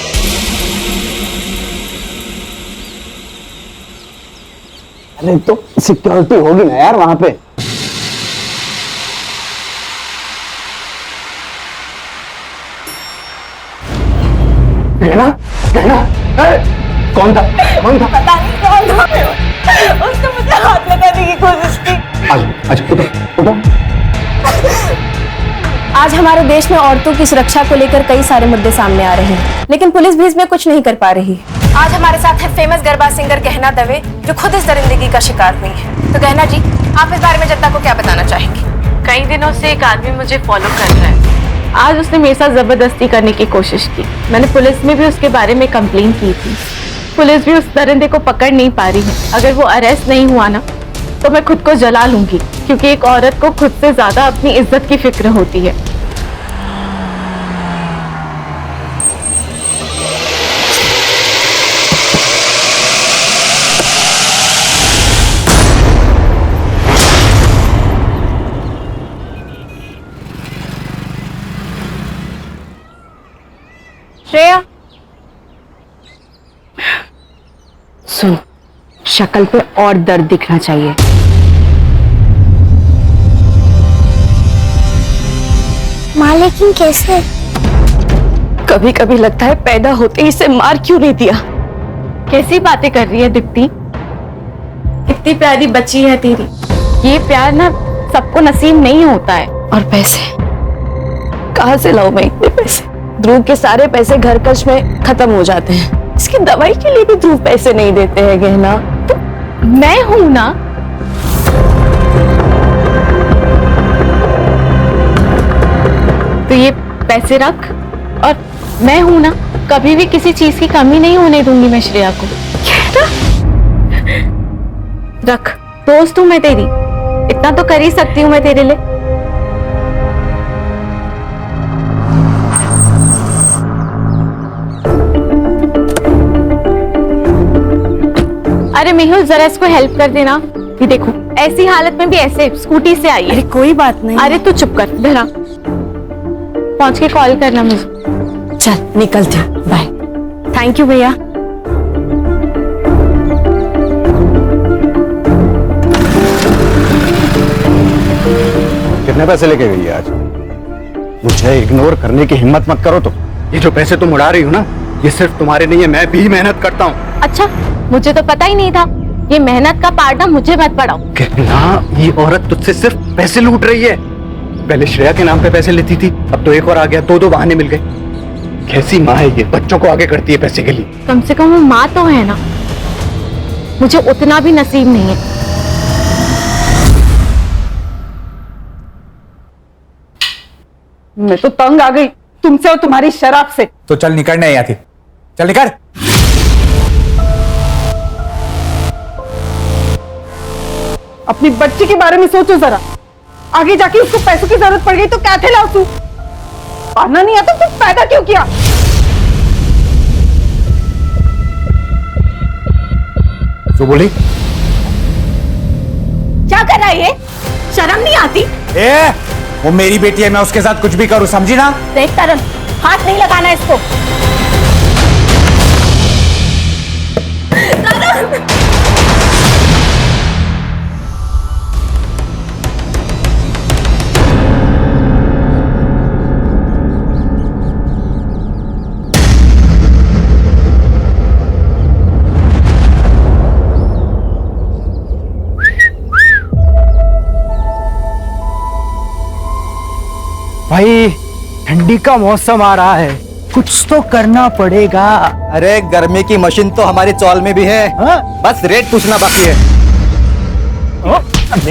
अरे तो सिक्योरिटी होगी ना यार वहां पे। कौन था? कौन था? पता नहीं कौन था। उसने मुझे हाथ लगाने की कोशिश की। अच्छा उठो। आज हमारे देश में औरतों की सुरक्षा को लेकर कई सारे मुद्दे सामने आ रहे हैं, लेकिन पुलिस भी इसमें कुछ नहीं कर पा रही। आज हमारे साथ है फेमस गरबा सिंगर गहना दवे, जो खुद इस दरिंदगी का शिकार हुई है। तो गहना जी, आप इस बारे में जनता को क्या बताना चाहेंगी? कई दिनों से एक आदमी मुझे फॉलो कर रहा है। आज उसने मेरे साथ जबरदस्ती करने की कोशिश की। मैंने पुलिस में भी उसके बारे में कंप्लेन की थी। पुलिस भी उस दरिंदे को पकड़ नहीं पा रही है। अगर वो अरेस्ट नहीं हुआ ना तो मैं खुद को जला लूंगी, क्योंकि एक औरत को खुद से ज्यादा अपनी इज्जत की फिक्र होती है। श्रेया, सुन, शक्ल पे और दर्द दिखना चाहिए। माँ लेकिन कैसे? कभी कभी लगता है पैदा होते ही इसे मार क्यों नहीं दिया। कैसी बातें कर रही है दीप्ति? कितनी प्यारी बच्ची है तेरी। ये प्यार ना सबको नसीब नहीं होता है। और पैसे कहाँ से लाऊं मैं इतने पैसे? ध्रुव के सारे पैसे घर खर्च में खत्म हो जाते हैं। इसकी दवाई के लिए भी ध्रुव पैसे नहीं देते हैं गहना। तो मैं हूं ना तो ये पैसे रख, और मैं हूं ना, कभी भी किसी चीज की कमी नहीं होने दूंगी मैं श्रेया को। रख, दोस्त हूं मैं तेरी, इतना तो कर ही सकती हूँ मैं तेरे लिए। अरे मेहुल, जरा इसको हेल्प कर देना। ये देखो, ऐसी हालत में भी ऐसे स्कूटी से आई है। अरे कोई बात नहीं। अरे तू चुप कर, धरा, पहुंच के कॉल करना मुझे। चल निकलती हूँ, बाय। थैंक यू भैया। कितने पैसे लेके गई है आज? मुझे इग्नोर करने की हिम्मत मत करो। तो ये जो पैसे तुम उड़ा रही हो ना, ये सिर्फ तुम्हारे नहीं है, मैं भी मेहनत करता हूँ। अच्छा, मुझे तो पता ही नहीं था। ये मेहनत का पार्ट मुझे मत पड़ाओ। कहना, ये औरत तुझसे सिर्फ पैसे लूट रही है। पहले श्रेया के नाम पे पैसे लेती थी, अब तो एक और आ गया, दो बहाने मिल गए। कैसी माँ है ये, बच्चों को आगे करती है पैसे के लिए। कम से कम वो माँ तो है ना, मुझे उतना भी नसीब नहीं है। मैं तो तंग आ गई तुमसे और तुम्हारी शराब से। तो चल निकलना है यहाँ से, चल निकल। अपनी बच्ची के बारे में सोचो जरा, आगे जाके उसको पैसों की जरूरत पड़ गई तो क्या थे लाओ। तू पढ़ना नहीं आता तो पैदा क्यों किया? तो बोली क्या कर रहा है ये? शर्म नहीं आती? वो मेरी बेटी है, मैं उसके साथ कुछ भी करूं, समझी ना? देख करण, हाथ नहीं लगाना इसको। भाई ठंडी का मौसम आ रहा है, कुछ तो करना पड़ेगा। अरे गर्मी की मशीन तो हमारी चौल में भी है। बस रेट पूछना बाकी है।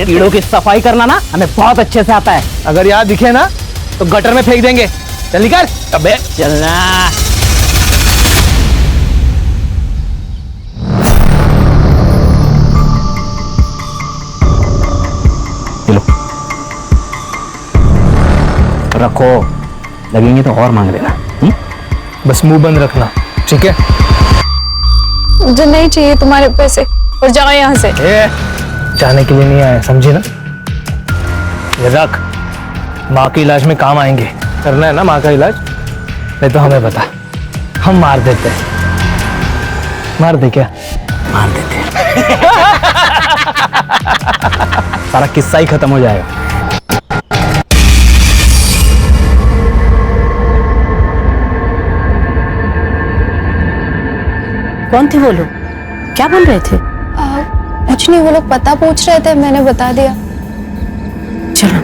कीड़ों की सफाई करना ना हमें बहुत अच्छे से आता है। अगर यहाँ दिखे ना तो गटर में फेंक देंगे। चल निकल। अबे चलना। रखो, लगेंगे तो और मांग लेना। बस मुंह बंद रखना, ठीक है? मुझे नहीं चाहिए तुम्हारे पैसे, और जाओ यहाँ से। जाने के लिए नहीं आए, समझी ना? ये रख, माँ के इलाज में काम आएंगे। करना है ना माँ का इलाज? नहीं तो हमें बता, हम मार देते। मार दे क्या? मार देते। सारा किस्सा ही खत्म हो जाएगा। कौन थे वो लोग? क्या बोल रहे थे? कुछ नहीं, वो लोग पता पूछ रहे थे, मैंने बता दिया। चलो।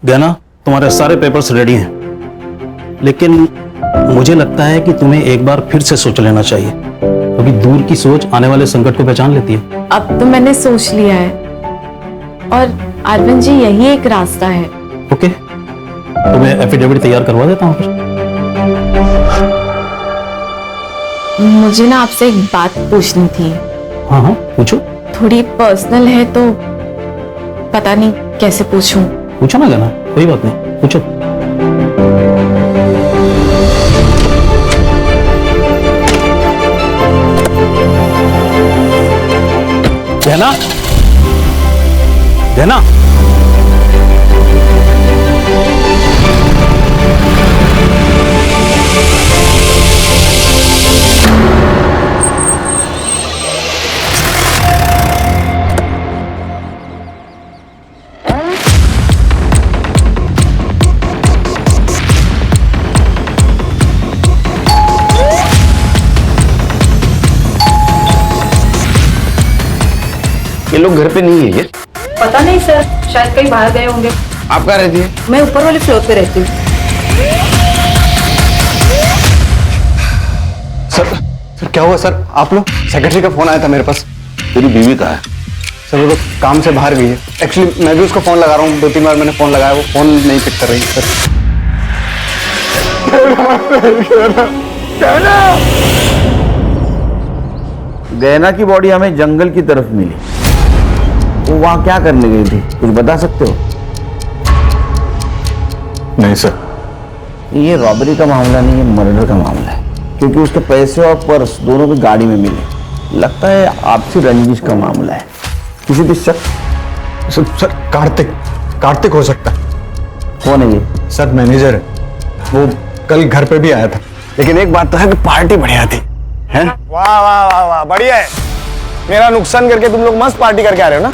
गहना, तुम्हारे सारे पेपर्स रेडी हैं, लेकिन मुझे लगता है कि तुम्हें एक बार फिर से सोच लेना चाहिए, क्योंकि दूर की सोच आने वाले संकट को पहचान लेती है। अब तो मैंने सोच लिया है, और अरविंद जी यही एक रास्ता है। ओके, तो मैं एफिडेविट तैयार करवा देता हूँ फिर। मुझे ना आपसे एक बात पूछनी थी। हाँ हाँ, पूछो। थोड़ी पर्सनल है तो पता नहीं कैसे पूछूं। पूछो ना गहना, कोई बात नहीं, पूछो। गहना, गहना, ये लोग घर पे नहीं है ये? पता नहीं सर, शायद कहीं बाहर गए होंगे। आप कहाँ रहती है? मैं ऊपर वाले फ्लोर पे रहती हूँ। सर क्या हुआ सर? आप लोग, सेक्रेटरी का फोन आया था मेरे पास। तेरी बीवी कहाँ है? सर वो तो काम से बाहर गई है। एक्चुअली मैं भी उसको फोन लगा रहा हूँ, 2-3 बार मैंने फोन लगाया, वो फोन नहीं पिक कर रही सर। गहना की बॉडी हमें जंगल की तरफ मिली, वो वहां क्या करने गई थी, कुछ बता सकते हो? नहीं सर। ये रॉबरी का मामला नहीं है, मर्डर का मामला है, क्योंकि उसके पैसे और पर्स दोनों की गाड़ी में मिले। लगता है आपसी रंजिश का मामला है। किसी भी शक? सर कार्तिक हो सकता है। कौन है ये? सर मैनेजर है, वो कल घर पे भी आया था। लेकिन एक बात तो है कि पार्टी बढ़िया थी, हैं? वाह वाह वाह वाह, बढ़िया है। मेरा नुकसान करके तुम लोग मस्त पार्टी करके आ रहे हो ना?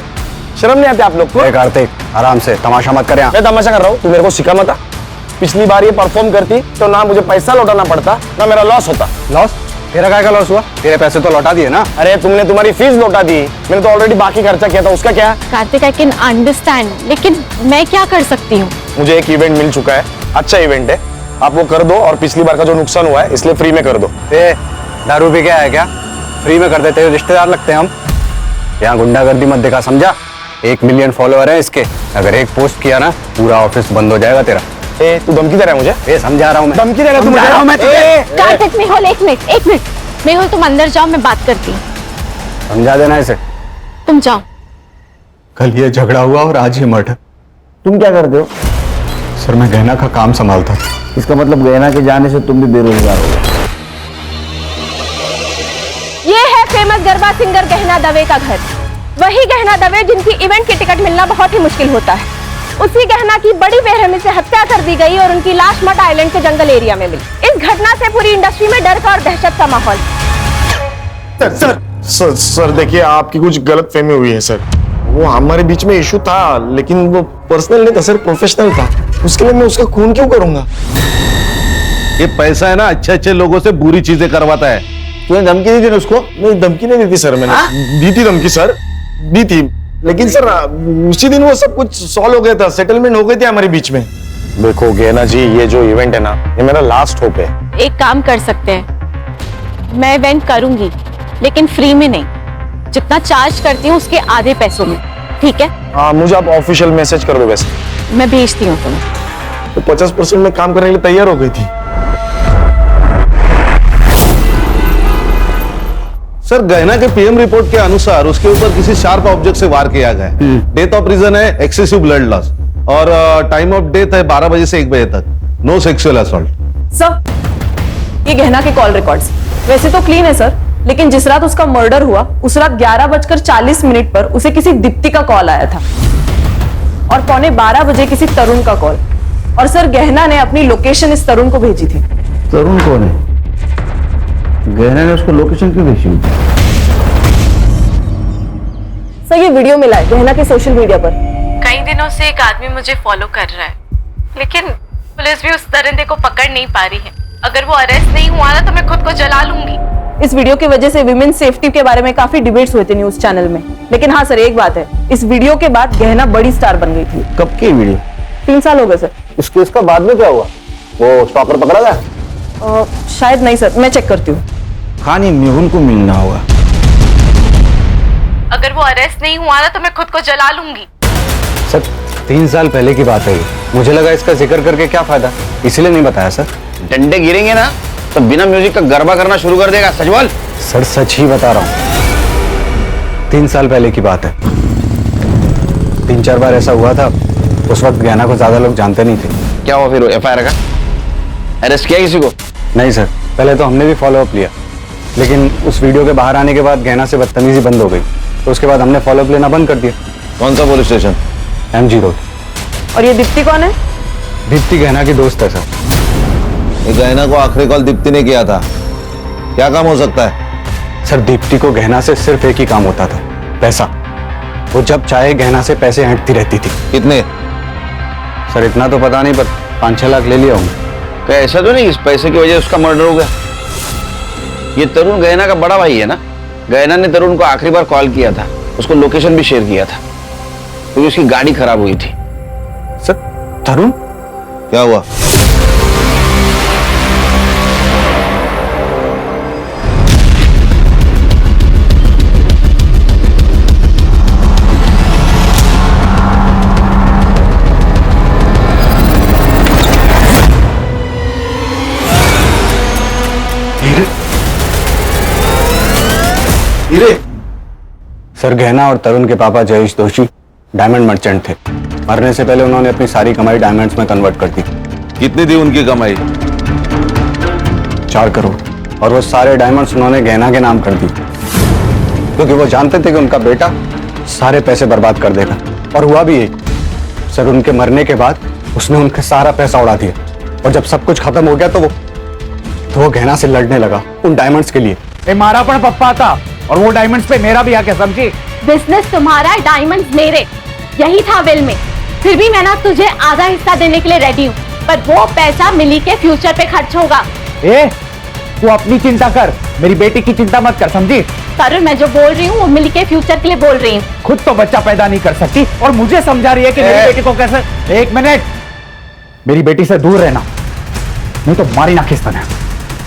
शर्म नहीं आती आप लोग को? कार्तिक आराम से, तमाशा मत कर। मैं तमाशा कर रहा हूँ, तू मेरे को सिखा मत। पिछली बार ये परफॉर्म करती तो ना मुझे पैसा लौटाना पड़ता, ना मेरा लॉस होता। लॉस? तेरा क्या लॉस हुआ? तेरे पैसे तो लौटा दिए ना। अरे तुमने तुम्हारी फीस लौटा दी, मैंने तो ऑलरेडी बाकी खर्चा किया था, उसका क्या? कार्तिक आई कैन अंडरस्टैंड, लेकिन मैं क्या कर सकती हूँ? मुझे एक इवेंट मिल चुका है, अच्छा इवेंट है, आप वो कर दो और पिछली बार का जो नुकसान हुआ है इसलिए फ्री में कर दो। दारू पी के आया क्या? फ्री में कर देते हो, रिश्तेदार लगते हैं हम। यहाँ गुंडागर्दी मत दिखा, समझा? 1 मिलियन फॉलोअर है इसके, अगर एक पोस्ट किया ना पूरा ऑफिस बंद हो जाएगा तेरा। तू धमकी दे रहा है मुझे? समझा रहा हूँ मैं। धमकी दे रहा है तू मुझे? कार्तिक मेहुल, एक मिनट मेहुल, तुम अंदर जाओ, मैं बात करती हूँ। समझा देना इसे। तुम जाओ। कल ये झगड़ा हुआ और आज ये मर्डर। तुम क्या करते हो? सर मैं गहना का काम संभालता। इसका मतलब गहना के जाने से तुम भी बेरोजगार हो गए। ये है फेमस गरबा सिंगर गहना दवे का घर। वही गहना दवे जिनकी इवेंट की टिकट मिलना बहुत ही मुश्किल होता है। उसी गहना की बड़ी बेरहमी से हत्या कर दी गई और उनकी लाश मट आइलैंड के जंगल एरिया में मिली। इस घटना से पूरी इंडस्ट्री में डर का और दहशत का माहौल। सर देखिए, आपकी कुछ गलत फहमी हुई है सर। वो हमारे बीच में इशू था, लेकिन वो पर्सनल नहीं था सर, प्रोफेशनल था। उसके लिए मैं उसका खून क्यों करूंगा? ये पैसा है ना, अच्छे अच्छे लोगों से बुरी चीजें करवाता है। तूने धमकी दी थी ना उसको? नहीं, धमकी नहीं दी थी सर मैंने। दी थी धमकी सर, दी थी, लेकिन सर उसी दिन वो सब कुछ सॉल्व हो गया था, सेटलमेंट हो गई थी हमारे बीच में। देखो गहना जी, ये जो इवेंट है ना, ये मेरा लास्ट होप है। एक काम कर सकते हैं, मैं इवेंट करूंगी लेकिन फ्री में नहीं, जितना चार्ज करती हूँ उसके आधे पैसों में, ठीक है? हाँ, मुझे आप ऑफिशियल मैसेज कर दो वैसे। मैं भेजती हूँ तुम्हें। तो 50% में काम करने के लिए तैयार हो गई थी। सर गहना के पीएम रिपोर्ट के अनुसार उसके ऊपर किसी शार्प ऑब्जेक्ट से वार किया गया है। डेथ ऑफ रीजन है एक्सेसिव ब्लड लॉस और टाइम ऑफ डेथ है 12 बजे से 1 बजे तक। No sexual assault. सर, ये गहना के कॉल रिकॉर्ड्स वैसे तो क्लीन है सर, लेकिन जिस रात उसका मर्डर हुआ उस रात 11:40 पर उसे किसी दीप्ति का कॉल आया था और 11:15 बजे किसी तरुण का कॉल। और सर गहना ने अपनी लोकेशन इस तरुण को भेजी थी। तरुण कौन है? गहना ने उसको लोकेशन क्यों भेजी? सर ये वीडियो मिला है गहना के सोशल मीडिया पर। कई दिनों से एक आदमी मुझे फॉलो कर रहा है, लेकिन पुलिस भी उस दरिंदे को पकड़ नहीं पा रही है। अगर वो अरेस्ट नहीं हुआ ना तो मैं खुद को जला लूंगी। इस वीडियो की वजह से विमेन सेफ्टी के बारे में काफी डिबेट्स हुए थे न्यूज चैनल में, लेकिन हाँ सर एक बात है, इस वीडियो के बाद गहना बड़ी स्टार बन गई थी। कब की वीडियो? 3 साल हो गए सर। इस केस का बाद में क्या हुआ? वो स्टॉकर पकड़ा गया? शायद नहीं सर, मैं चेक करती हूँ। खानी मेहुल को मिलना होगा। अगर वो अरेस्ट नहीं हुआ ना तो मैं खुद को जला लूंगी। सर 3 साल पहले की बात है ये, मुझे लगा इसका जिक्र करके क्या फायदा, इसलिए नहीं बताया सर। डंडे गिरेंगे ना तो बिना म्यूजिक का गरबा करना शुरू कर देगा। सच बोल। सर सच ही बता रहा हूँ, 3 साल पहले की बात है। 3-4 बार ऐसा हुआ था। उस वक्त गहना को ज्यादा लोग जानते नहीं थे। क्या हुआ फिर? एफआईआर का अरेस्ट किया किसी को? नहीं सर, पहले तो हमने भी फॉलो अप लिया, लेकिन उस वीडियो के बाहर आने के बाद गहना से बदतमीजी बंद हो गई, तो उसके बाद हमने फॉलो अप लेना बंद कर दिया। कौन सा पुलिस स्टेशन? MG road. और ये दीप्ति कौन है? दीप्ति गहना की दोस्त है सर। ये गहना को आखिरी कॉल दीप्ति ने किया था। क्या काम हो सकता है? सर दीप्ति को गहना से सिर्फ एक ही काम होता था, पैसा। वो जब चाहे गहना से पैसे हटती रहती थी। कितने? सर इतना तो पता नहीं, पर 5-6 लाख ले लिया हूँ। क्या ऐसा तो नहीं इस पैसे की वजह उसका मर्डर हो गया? ये तरुण गहना का बड़ा भाई है ना? गहना ने तरुण को आखिरी बार कॉल किया था, उसको लोकेशन भी शेयर किया था, क्योंकि उसकी गाड़ी खराब हुई थी। सर तरुण? क्या हुआ? हीरे। सर गहना और तरुण के पापा जयेश दोषी डायमंड मर्चेंट थे। मरने से पहले उन्होंने अपनी सारी कमाई डायमंड्स में कन्वर्ट कर दी। कितनी थी उनकी कमाई? 4 करोड़। और वो सारे डायमंड्स उन्होंने गहना के नाम कर दी, क्योंकि वो जानते थे कि उनका बेटा सारे पैसे बर्बाद कर देगा। और हुआ भी यही। सर उनके मरने के बाद उसने उनका सारा पैसा उड़ा दिया, और जब सब कुछ खत्म हो गया तो वो गहना से लड़ने लगा उन डायमंड्स के लिए। मारा पण पप्पा था, और वो डायमंड्स पे मेरा भी हक है, समझी? बिजनेस तुम्हारा, डायमंड्स मेरे, यही था विल में। फिर भी मैं ना तुझे आधा हिस्सा देने के लिए रेडी हूँ, पर वो पैसा मिली के फ्यूचर पे खर्च होगा। तू अपनी चिंता कर, मेरी बेटी की चिंता मत कर, समझी? तरुण, मैं जो बोल रही हूँ वो मिली के फ्यूचर के लिए बोल रही हूँ। खुद तो बच्चा पैदा नहीं कर सकती और मुझे समझा रही है कि मेरी बेटी को कैसे। 1 मिनट, मेरी बेटी से दूर रहना, नहीं तो मारी ना खिस्ता है।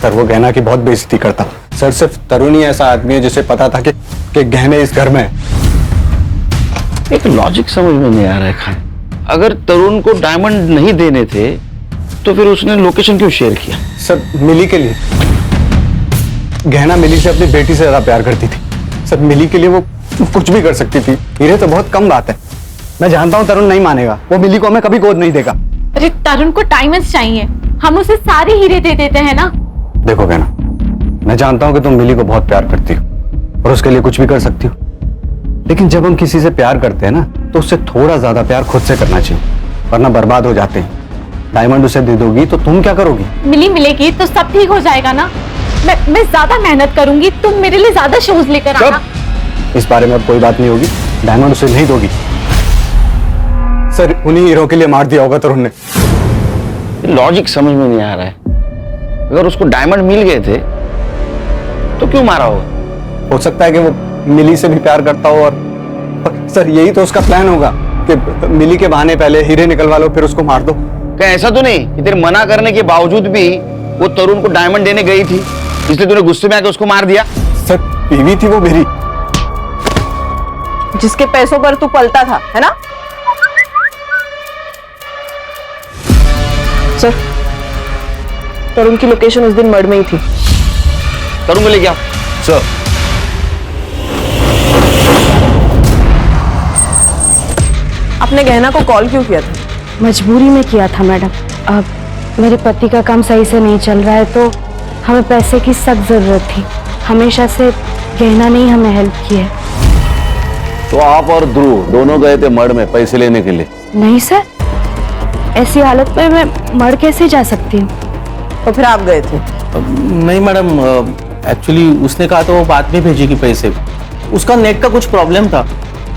सर वो गहना की बहुत बेइज्जती करता। सर सिर्फ तरुण ही ऐसा आदमी है जिसे पता था कि गहने इस घर में है। एक लॉजिक समझ में नहीं आ रहा है खान। अगर तरुण को डायमंड नहीं देने थे तो फिर उसने लोकेशन क्यों शेयर किया? सर मिली के लिए। गहना मिली से अपनी बेटी से ज्यादा प्यार करती थी। सर मिली के लिए वो कुछ भी कर सकती थी। हीरे तो बहुत कम बात है। मैं जानता हूँ तरुण नहीं मानेगा, वो मिली को हमें कभी गोद नहीं देगा। अरे तरुण को डायमंड्स चाहिए, हम उसे सारे हीरे दे देते हैं ना। देखो गहना, मैं जानता हूँ कि तुम मिली को बहुत प्यार करती हो और उसके लिए कुछ भी कर सकती हो, लेकिन जब हम किसी से प्यार करते हैं ना तो उससे थोड़ा ज्यादा प्यार खुद से करना चाहिए, वरना बर्बाद हो जाते हैं। डायमंड उसे दे दोगी तो तुम क्या करोगी? मिली मिलेगी तो सब ठीक हो जाएगा ना। मैं ज्यादा मेहनत करूंगी, तुम मेरे लिए ज्यादा शूज लेकर आना। इस बारे में अब कोई बात नहीं होगी। डायमंड उसे नहीं दोगी। सर उन्हीं हीरो के लिए मार दिया होगा तरुण ने। लॉजिक समझ में नहीं आ रहा है। अगर उसको डायमंड मिल गए थे तो क्यों मारा होगा? हो सकता है कि वो मिली से भी प्यार करता हो, और सर यही तो उसका प्लान होगा कि मिली के बहाने पहले हीरे निकलवा लो फिर उसको मार दो। क्या ऐसा तो नहीं कि तेरे मना करने के बावजूद भी वो तरुण को डायमंड देने गई थी, इसलिए तूने गुस्से में आकर उसको मार दिया? सर बीवी थी वो मेरी, जिसके पैसों पर तू पलता था, है ना? सर, तरुण की लोकेशन उस दिन मर्ड में ही थी। तरुण को ले गया सर। आपने गहना को कॉल क्यों किया था? मजबूरी में किया था मैडम। अब मेरे पति का काम सही से नहीं चल रहा है तो हमें पैसे की सख्त जरूरत थी। हमेशा से गहना नहीं हमें हेल्प की है। तो आप और ध्रुव दोनों गए थे मर्ड में पैसे लेने के लिए? नहीं सर, ऐसी हालत में मैं मर कैसे जा सकती हूँ? तो फिर आप गए थे? नहीं मैडम, एक्चुअली उसने कहा तो वो बाद में भेजेगी पैसे। उसका नेट का कुछ प्रॉब्लम था,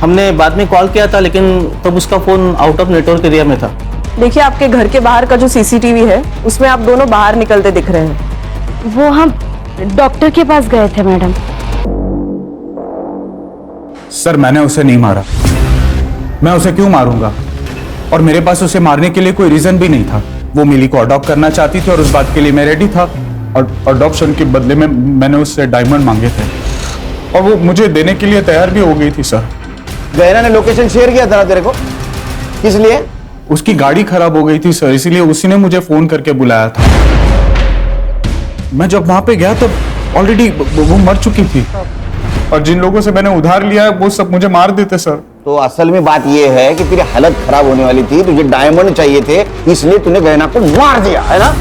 हमने बाद में कॉल किया था लेकिन तब उसका phone out of network area में था। देखिए, आपके घर के बाहर का जो सीसीटीवी है उसमें आप दोनों बाहर निकलते दिख रहे हैं। वो हम डॉक्टर के पास गए थे मैडम। सर मैंने उसे नहीं मारा। मैं उसे क्यों मारूंगा? और मेरे पास उसे मारने के लिए कोई रीजन भी नहीं था। वो मिली को अडॉप्ट करना चाहती थी और उस बात के लिए मैं रेडी था, और अडॉप्शन के बदले में मैंने उससे डायमंड मांगे थे और वो मुझे देने के लिए तैयार भी हो गई थी। सर गहना ने लोकेशन शेयर किया था तेरे को, किस लिए? उसकी गाड़ी खराब हो गई थी सर, इसीलिए उसी ने मुझे फोन करके बुलाया था। मैं जब वहां पे गया तब ऑलरेडी वो मर चुकी थी, और जिन लोगों से मैंने उधार लिया है वो सब मुझे मार देते सर। तो असल में बात यह है कि तेरी हालत खराब होने वाली थी, तुझे डायमंड चाहिए थे, इसलिए तूने गहना को मार दिया, है ना?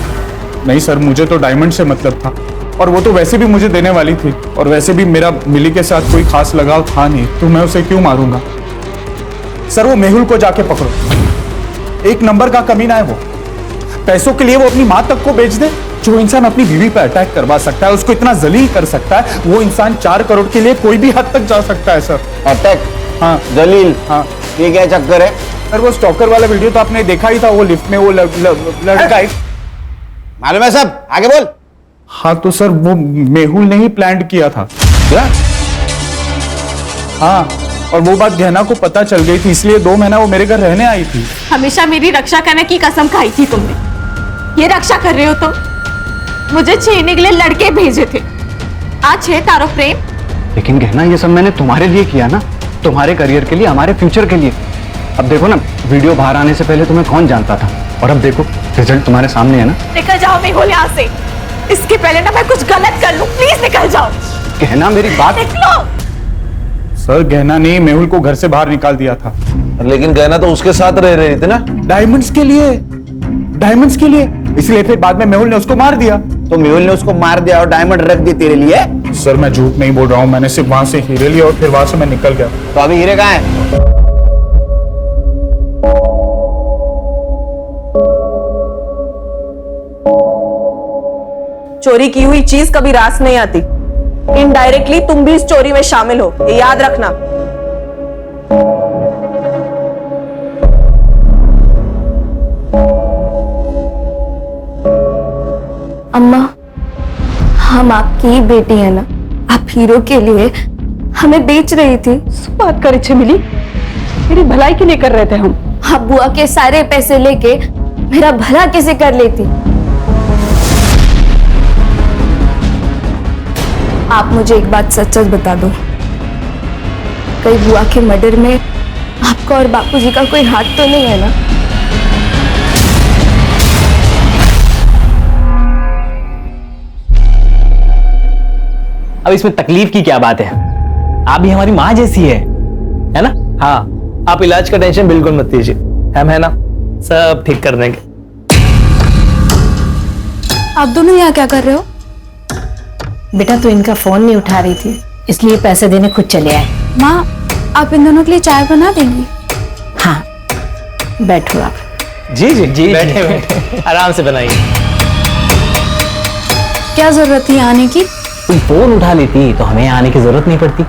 नहीं सर, मुझे तो डायमंड से मतलब था, और वो तो वैसे भी मुझे देने वाली थी, और वैसे भी मेरा मिली के साथ कोई खास लगाव था नहीं, तो मैं उसे क्यों मारूंगा? सर वो मेहुल को जाके पकड़ो, एक नंबर का कमीना है वो। पैसों के लिए वो अपनी माँ तक को बेच दे। जो इंसान अपनी बीवी पर अटैक करवा सकता है, उसको इतना जलील कर सकता है, वो इंसान 4 करोड़ के लिए कोई भी हद तक जा सकता है सर। अटैक? हाँ जलील? हाँ। ये क्या चक्कर है? सर वो स्टॉकर वाला वीडियो तो आपने देखा ही था, वो लिफ्ट में वो लड़का मालूम है सब, आगे बोल। हाँ तो सर वो मेहुल ने ही प्लान किया था। क्या? हाँ, और वो बात गहना को पता चल गई थी, इसलिए 2 महीना वो मेरे घर रहने आई थी। हमेशा मेरी रक्षा करने की कसम खाई थी तुमने, ये रक्षा कर रहे हो तो? मुझे छेड़ने के लिए लड़के भेजे थे, आज है तारो प्रेम। लेकिन गहना ये सब मैंने तुम्हारे लिए किया ना, तुम्हारे करियर के लिए, हमारे फ्यूचर के लिए। अब देखो ना, वीडियो बाहर आने से पहले तुम्हें कौन जानता था, और अब देखो रिजल्ट तुम्हारे सामने है ना। निकल जाओ मेहुल यहाँ से, इसके पहले ना मैं कुछ गलत कर लूं, प्लीज निकल जाओ। गहना मेरी बात सर गहना ने मेहुल को घर से बाहर निकाल दिया था। लेकिन गहना तो उसके साथ रह रही थी ना। डायमंड्स के लिए, डायमंड्स के लिए, इसलिए फिर बाद में मेहुल ने उसको मार दिया। तो मेहुल ने उसको मार दिया और डायमंड रख दिए तेरे लिए? सर मैं झूठ नहीं बोल रहा हूँ, मैंने सिर्फ वहां से हीरे लिए और फिर वहां से मैं निकल गया। तो अभी हीरे कहाँ है? चोरी की हुई चीज कभी रास नहीं आती। इनडायरेक्टली तुम भी इस चोरी में शामिल हो, ये याद रखना। अम्मा, हम आपकी ही बेटी है ना, आप हीरो के लिए हमें बेच रही थी। बात करे छे मिली, मेरी भलाई के लिए कर रहे थे हम। आप बुआ के सारे पैसे लेके मेरा भला कैसे कर लेती? आप मुझे एक बात सच सच बता दो, कहीं बुआ के मर्डर में आपका और बापूजी का कोई हाथ तो नहीं है ना? अब इसमें तकलीफ की क्या बात है? आप भी हमारी माँ जैसी है ना? हाँ, आप इलाज का टेंशन बिल्कुल मत लीजिए, हम है ना, सब ठीक कर देंगे। आप दोनों यहाँ क्या कर रहे हो? बेटा तो इनका फोन नहीं उठा रही थी, इसलिए पैसे देने खुद चले आए। माँ, आप इन दोनों के लिए चाय बना देंगी? हाँ, बैठो आप। जी जी जी, बैठे बैठे आराम से बनाइए। क्या जरूरत थी आने की? तुम फोन उठा लेती तो हमें आने की जरूरत नहीं पड़ती।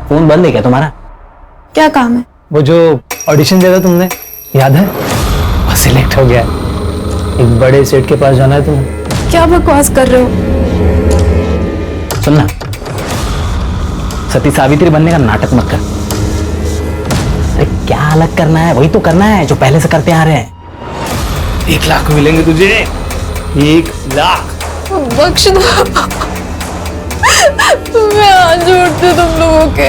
फोन बंद है क्या तुम्हारा? क्या काम है? वो जो ऑडिशन दिया था तुमने, याद है? वो सिलेक्ट हो गया। एक बड़े सेट के पास जाना है तुम्हें। क्या बकवास कर रहे हो? सुनना, सती सावित्री बनने का नाटक मत कर। अरे क्या अलग करना है, वही तो करना है जो पहले से करते आ रहे हैं। 1 लाख मिलेंगे तुझे, 1 लाख। बख्श दो, मैं हाथ जोड़ती हूँ तुम लोगों के।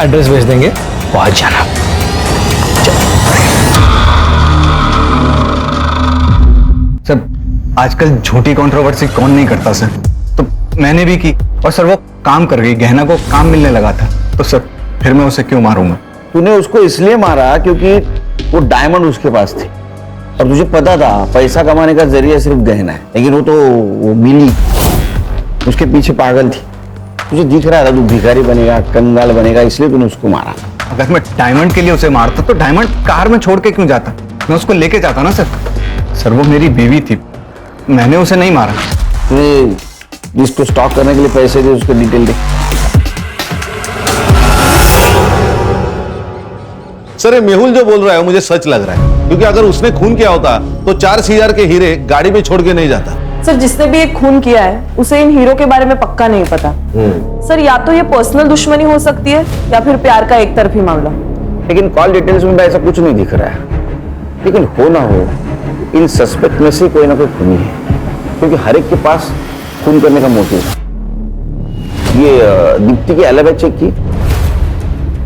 एड्रेस भेज देंगे, पहुंच जाना। सर आजकल झूठी कंट्रोवर्सी कौन नहीं करता सर, तो मैंने भी की और सर वो काम कर गई, गहना को काम मिलने लगा था, तो सर फिर मैं उसे क्यों मारूंगा? तूने उसको इसलिए मारा क्योंकि वो डायमंड उसके पास थे और तुझे पता था पैसा कमाने का जरिया सिर्फ गहना है, लेकिन वो मिली उसके पीछे पागल थी। तुझे दिख रहा था तू भिखारी बनेगा, कंगाल बनेगा, इसलिए तूने उसको मारा। अगर मैं डायमंड के लिए उसे मारता तो डायमंड कार में छोड़ के क्यों जाता? मैं उसको लेके जाता ना सर। सर वो मेरी बीवी थी, मैंने उसे नहीं मारा। तूने जिसको स्टॉक करने के लिए पैसे दे उसके डिटेल दे। सर ये मेहुल जो बोल रहा है मुझे सच लग रहा है, क्योंकि अगर उसने खून किया होता तो 4,000 के हीरे गाड़ी में छोड़ के नहीं जाता। सर जिसने भी एक खून किया है उसे इन हीरो के बारे में पक्का नहीं पता। सर या तो ये पर्सनल दुश्मनी हो सकती है या फिर प्यार का एक तरफी मामला। लेकिन कॉल डिटेल्स में ऐसा कुछ नहीं दिख रहा है, लेकिन हो ना हो इन सस्पेक्ट में से कोई ना कोई खूनी है, क्योंकि हर एक के पास खून करने का मोटिव है। ये दीप्ति की एलिबी चेक की?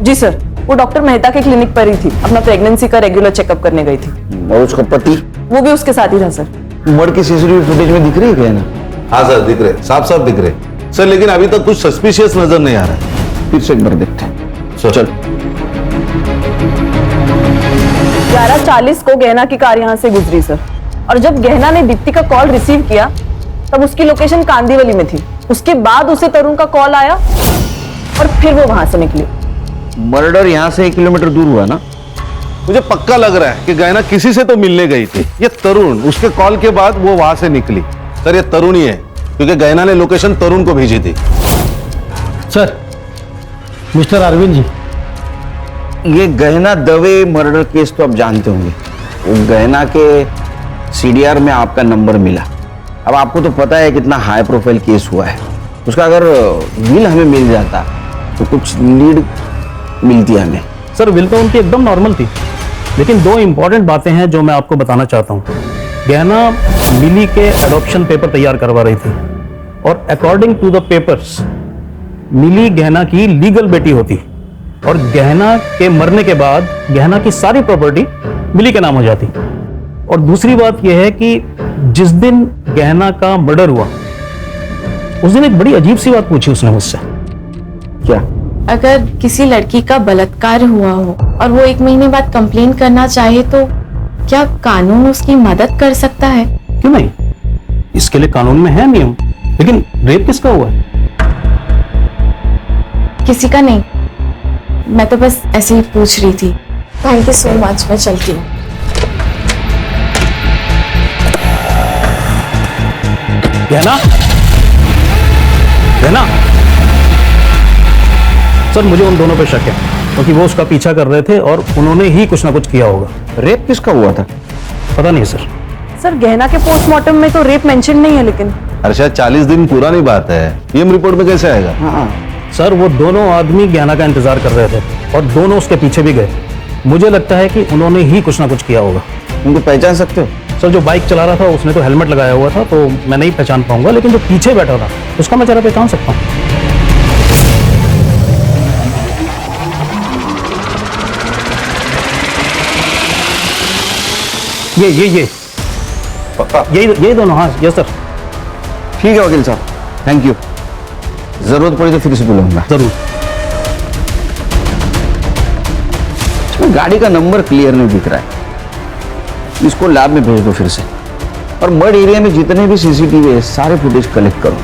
जी सर, वो डॉक्टर मेहता के क्लिनिक पर ही थी, अपना प्रेगनेंसी का रेगुलर चेकअप करने गई थी। और उसका पति? वो भी उसके साथ ही था सर। मर्डर की सीसीटीवी फुटेज में दिख रही है ना? हाँ सर दिख रहे, साफ साफ दिख रहे सर, लेकिन अभी तक कुछ सस्पिशियस नजर नहीं आ रहा। फिर से एक बार देखते हैं। चल। 11:40 को गहना की कार यहाँ से गुजरी सर, और जब गहना ने दीप्ति का कॉल रिसीव किया तब उसकी लोकेशन कांदीवली में थी। उसके बाद उसे तरुण का कॉल आया और फिर वो वहां से निकली। मर्डर यहाँ से 1 किलोमीटर दूर हुआ ना? मुझे पक्का लग रहा है कि गहना किसी से तो मिलने गई थी। ये तरुण, उसके कॉल के बाद वो वहां से निकली। सर ये तरुण ही है, क्योंकि गहना ने लोकेशन तरुण को भेजी थी। सर मिस्टर अरविंद जी, ये गहना दवे मर्डर केस तो आप जानते होंगे। वो गहना के सीडीआर में आपका नंबर मिला। अब आपको तो पता है कितना हाई प्रोफाइल केस हुआ है। उसका अगर विल हमें मिल जाता तो कुछ लीड मिलती हमें। सर विल तो उनकी एकदम नॉर्मल थी, लेकिन 2 इंपॉर्टेंट बातें हैं जो मैं आपको बताना चाहता हूँ। गहना मिली के एडॉप्शन पेपर तैयार करवा रही थी और अकॉर्डिंग टू द पेपर्स मिली गहना की लीगल बेटी होती और गहना के मरने के बाद गहना की सारी प्रॉपर्टी मिली के नाम हो जाती। और दूसरी बात यह है कि जिस दिन गहना का मर्डर हुआ उस दिन एक बड़ी अजीब सी बात पूछी उसने मुझसे। क्या? अगर किसी लड़की का बलात्कार हुआ हो और वो 1 महीने बाद कंप्लेन करना चाहे तो क्या कानून उसकी मदद कर सकता है? क्यों नहीं, इसके लिए कानून में है नियम। लेकिन रेप किसका हुआ है? किसी का नहीं, मैं तो बस ऐसे ही पूछ रही थी। थैंक यू सो मच, मैं चलती हूँ। गहना, गहना। सर मुझे उन दोनों पे शक है क्योंकि वो उसका पीछा कर रहे थे और उन्होंने ही कुछ ना कुछ किया होगा। रेप किसका हुआ था? पता नहीं सर। सर गहना के पोस्टमार्टम में तो रेप मेंशन नहीं है, लेकिन अरे शायद 40 दिन पुरानी बात है, पीएम रिपोर्ट में कैसे आएगा? सर वो दोनों आदमी गहना का इंतजार कर रहे थे और दोनों उसके पीछे भी गए। मुझे लगता है कि उन्होंने ही कुछ ना कुछ किया होगा। उनको पहचान सकते हो? सर जो बाइक चला रहा था उसने तो हेलमेट लगाया हुआ था, तो मैं नहीं पहचान पाऊंगा, लेकिन जो पीछे बैठा था उसका मैं जरा पहचान सकता हूँ। ये पक्का? ये दोनों, हाँ यस सर। ठीक है वकील साहब, थैंक यू। जरूरत पड़ी तो फिर से बुलाऊंगा। जरूर। गाड़ी का नंबर क्लियर नहीं दिख रहा है, इसको लैब में भेज दो फिर से। और मड एरिया में जितने भी सीसीटीवी है सारे फुटेज कलेक्ट करो।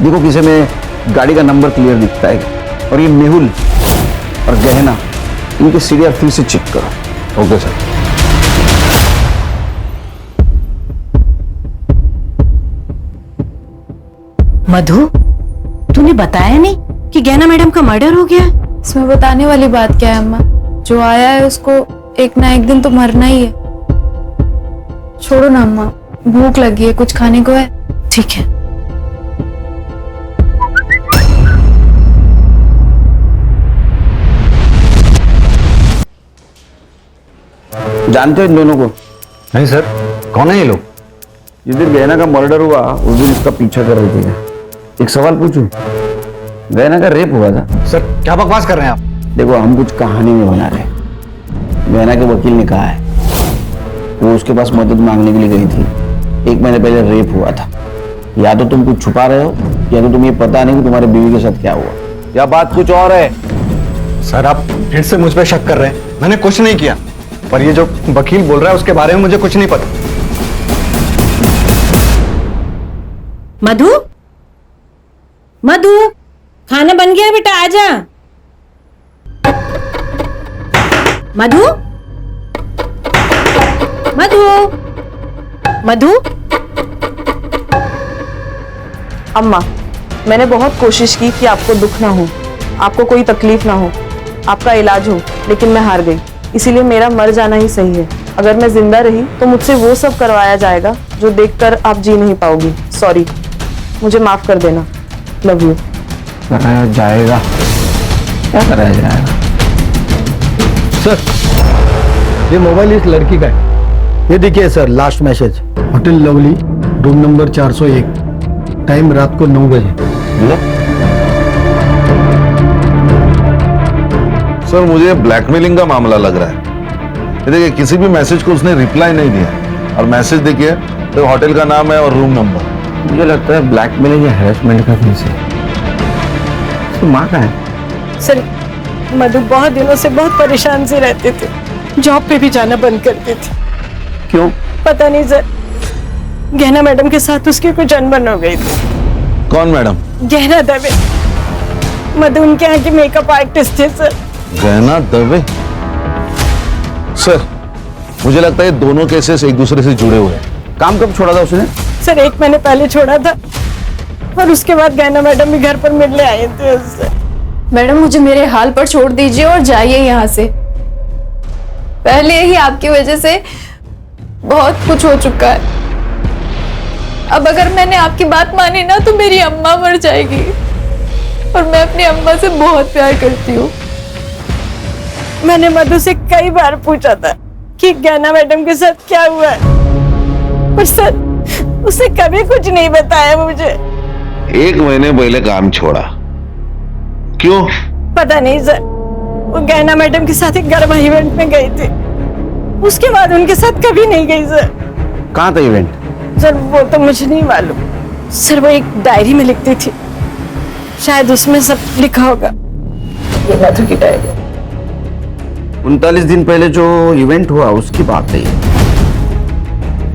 देखो किसी में गाड़ी का नंबर क्लियर दिखता है। और ये मेहुल और गहना, इनके सीरियल फिर से चेक करो। Okay sir. मधु, तूने बताया नहीं कि गहना मैडम का मर्डर हो गया? इसमें बताने वाली बात क्या है अम्मा? जो आया है उसको एक ना एक दिन तो मरना ही है। छोड़ो ना अम्मा, भूख लगी है, कुछ खाने को है? ठीक है। जानते हो इन दोनों को? नहीं सर, कौन है ये लोग? जिस दिन गहना का मर्डर हुआ उस दिन इसका पीछा कर रही थी। एक सवाल पूछूं? गहना का रेप हुआ था। सर क्या बकवास कर रहे हैं आप? देखो हम कुछ कहानी नहीं बना रहे। गहना के वकील ने कहा है वो उसके पास मदद मांगने के लिए गई थी। 1 महीने पहले रेप हुआ था। या तो तुम कुछ छुपा रहे हो या तो तुम्हें पता नहीं कि तुम्हारे बीवी के साथ क्या हुआ, या बात कुछ और है। सर आप फिर से मुझ पर शक कर रहे हैं। मैंने कुछ नहीं किया, पर ये जो वकील बोल रहा है उसके बारे में मुझे कुछ नहीं पता। मधु, मधु, खाना बन गया बेटा, आजा। मधु, मधु, मधु। अम्मा, मैंने बहुत कोशिश की कि आपको दुख ना हो, आपको कोई तकलीफ ना हो, आपका इलाज हो, लेकिन मैं हार गई। इसीलिए मेरा मर जाना ही सही है। अगर मैं जिंदा रही तो मुझसे वो सब करवाया जाएगा जो देखकर आप जी नहीं पाओगी। सॉरी, मुझे माफ कर देना। Love you. कराया जाएगा? क्या कराया जाएगा? सर ये मोबाइल इस लड़की का है। ये देखिए sir, last message, hotel lovely, room number 401, time रात को 9 बजे। सर मुझे ब्लैकमेलिंग का मामला लग रहा है। ये देखिए किसी भी मैसेज को उसने रिप्लाई नहीं दिया, और मैसेज देखिए तो होटल का नाम है और रूम नंबर। मुझे लगता है ब्लैकमेलिंग या हैरेसमेंट का केस है। तो माँ का है? सर मधु बहुत दिनों से बहुत परेशान से रहते थे, जॉब पे भी जाना बंद करती थी। क्यों? पता नहीं सर, गहना मैडम के साथ उसकी कुछ अनबन हो गई थी। कौन मैडम? गहना दवे, मधु उनके यहाँ की मेकअप आर्टिस्ट थे सर। गहना दवे? सर मुझे लगता है ये दोनों केसेस एक दूसरे से जुड़े हुए हैं। काम कब छोड़ा था उसने? सर 1 महीने पहले छोड़ा था और उसके बाद गहना मैडम भी घर पर मिलने आए थे उससे। मैडम मुझे मेरे हाल पर छोड़ दीजिए और जाइए यहाँ से। पहले ही आपकी वजह से बहुत कुछ हो चुका है। अब अगर मैंने आपकी बात मानी ना तो मेरी अम्मा मर जाएगी, और मैं अपनी अम्मा से बहुत प्यार करती हूँ। मैंने मधु से कई बार पूछा था कि गहना मैडम के साथ क्या हुआ है, पर सर उसने कभी कुछ नहीं बताया मुझे। 1 महीने पहले काम छोड़ा, क्यों? पता नहीं सर, वो गहना मैडम के साथ एक गरबा इवेंट में गई थी, उसके बाद उनके साथ कभी नहीं गई सर। कहाँ था इवेंट? सर वो तो मुझे नहीं मालूम, सर वो एक डायरी में लिखती थी, शायद उसमें सब लिखा होगा। ये मधु की डायरी। 39 दिन पहले जो इवेंट हुआ उसकी बात है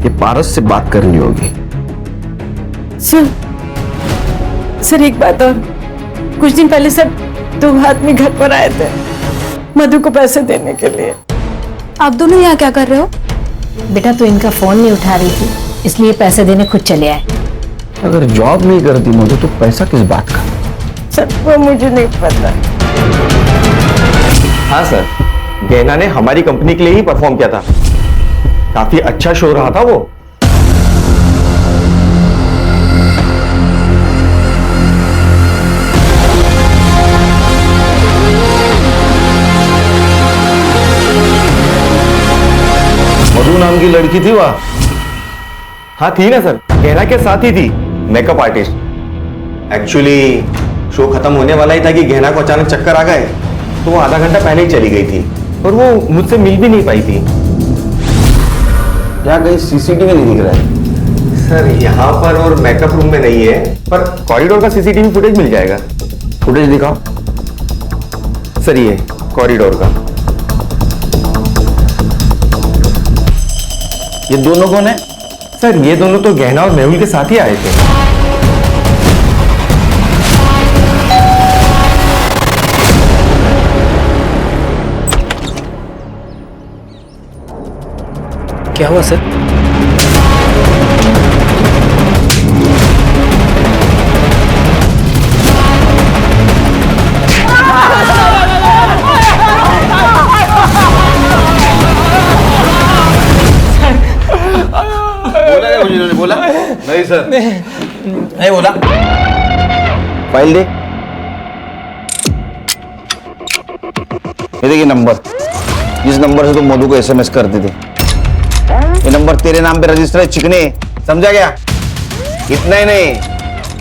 ये पारस से बात करनी होगी। सर एक बात और, कुछ दिन पहले सर 2 आदमी घर पर आए थे मधु को पैसे देने के लिए। आप दोनों यहाँ क्या कर रहे हो? बेटा तू इनका फोन नहीं उठा रही थी, इसलिए पैसे देने खुद चले आए। अगर जॉब नहीं करती मधु तो पैसा किस बात का? सर वो मुझे नहीं पता। हाँ सर, गहना ने हमारी कंपनी के लिए ही परफॉर्म किया था, काफी अच्छा शो रहा था वो। मधु नाम की लड़की थी वह? हाँ थी ना सर, गहना के साथ ही थी, मेकअप आर्टिस्ट। एक्चुअली शो खत्म होने वाला ही था कि गहना को अचानक चक्कर आ गए, तो वो आधा घंटा पहले ही चली गई थी और वो मुझसे मिल भी नहीं पाई थी। क्या कहीं सीसीटीवी नहीं दिख रहा है? सर यहाँ पर और मेकअप रूम में नहीं है, पर कॉरिडोर का सीसीटीवी फुटेज मिल जाएगा। फुटेज दिखाओ। सर ये कॉरिडोर का। ये दोनों कौन है? सर ये दोनों तो गहना और मेहुल के साथ ही आए थे। क्या हुआ सर? बोला क्या मुझे बोला? नहीं सर नहीं बोला। फाइल दे। ये देखिए नंबर, जिस नंबर से तुम मधु को एसएमएस करते थे, ये नंबर तेरे नाम पे रजिस्टर है चिकने, समझा गया? इतना ही नहीं,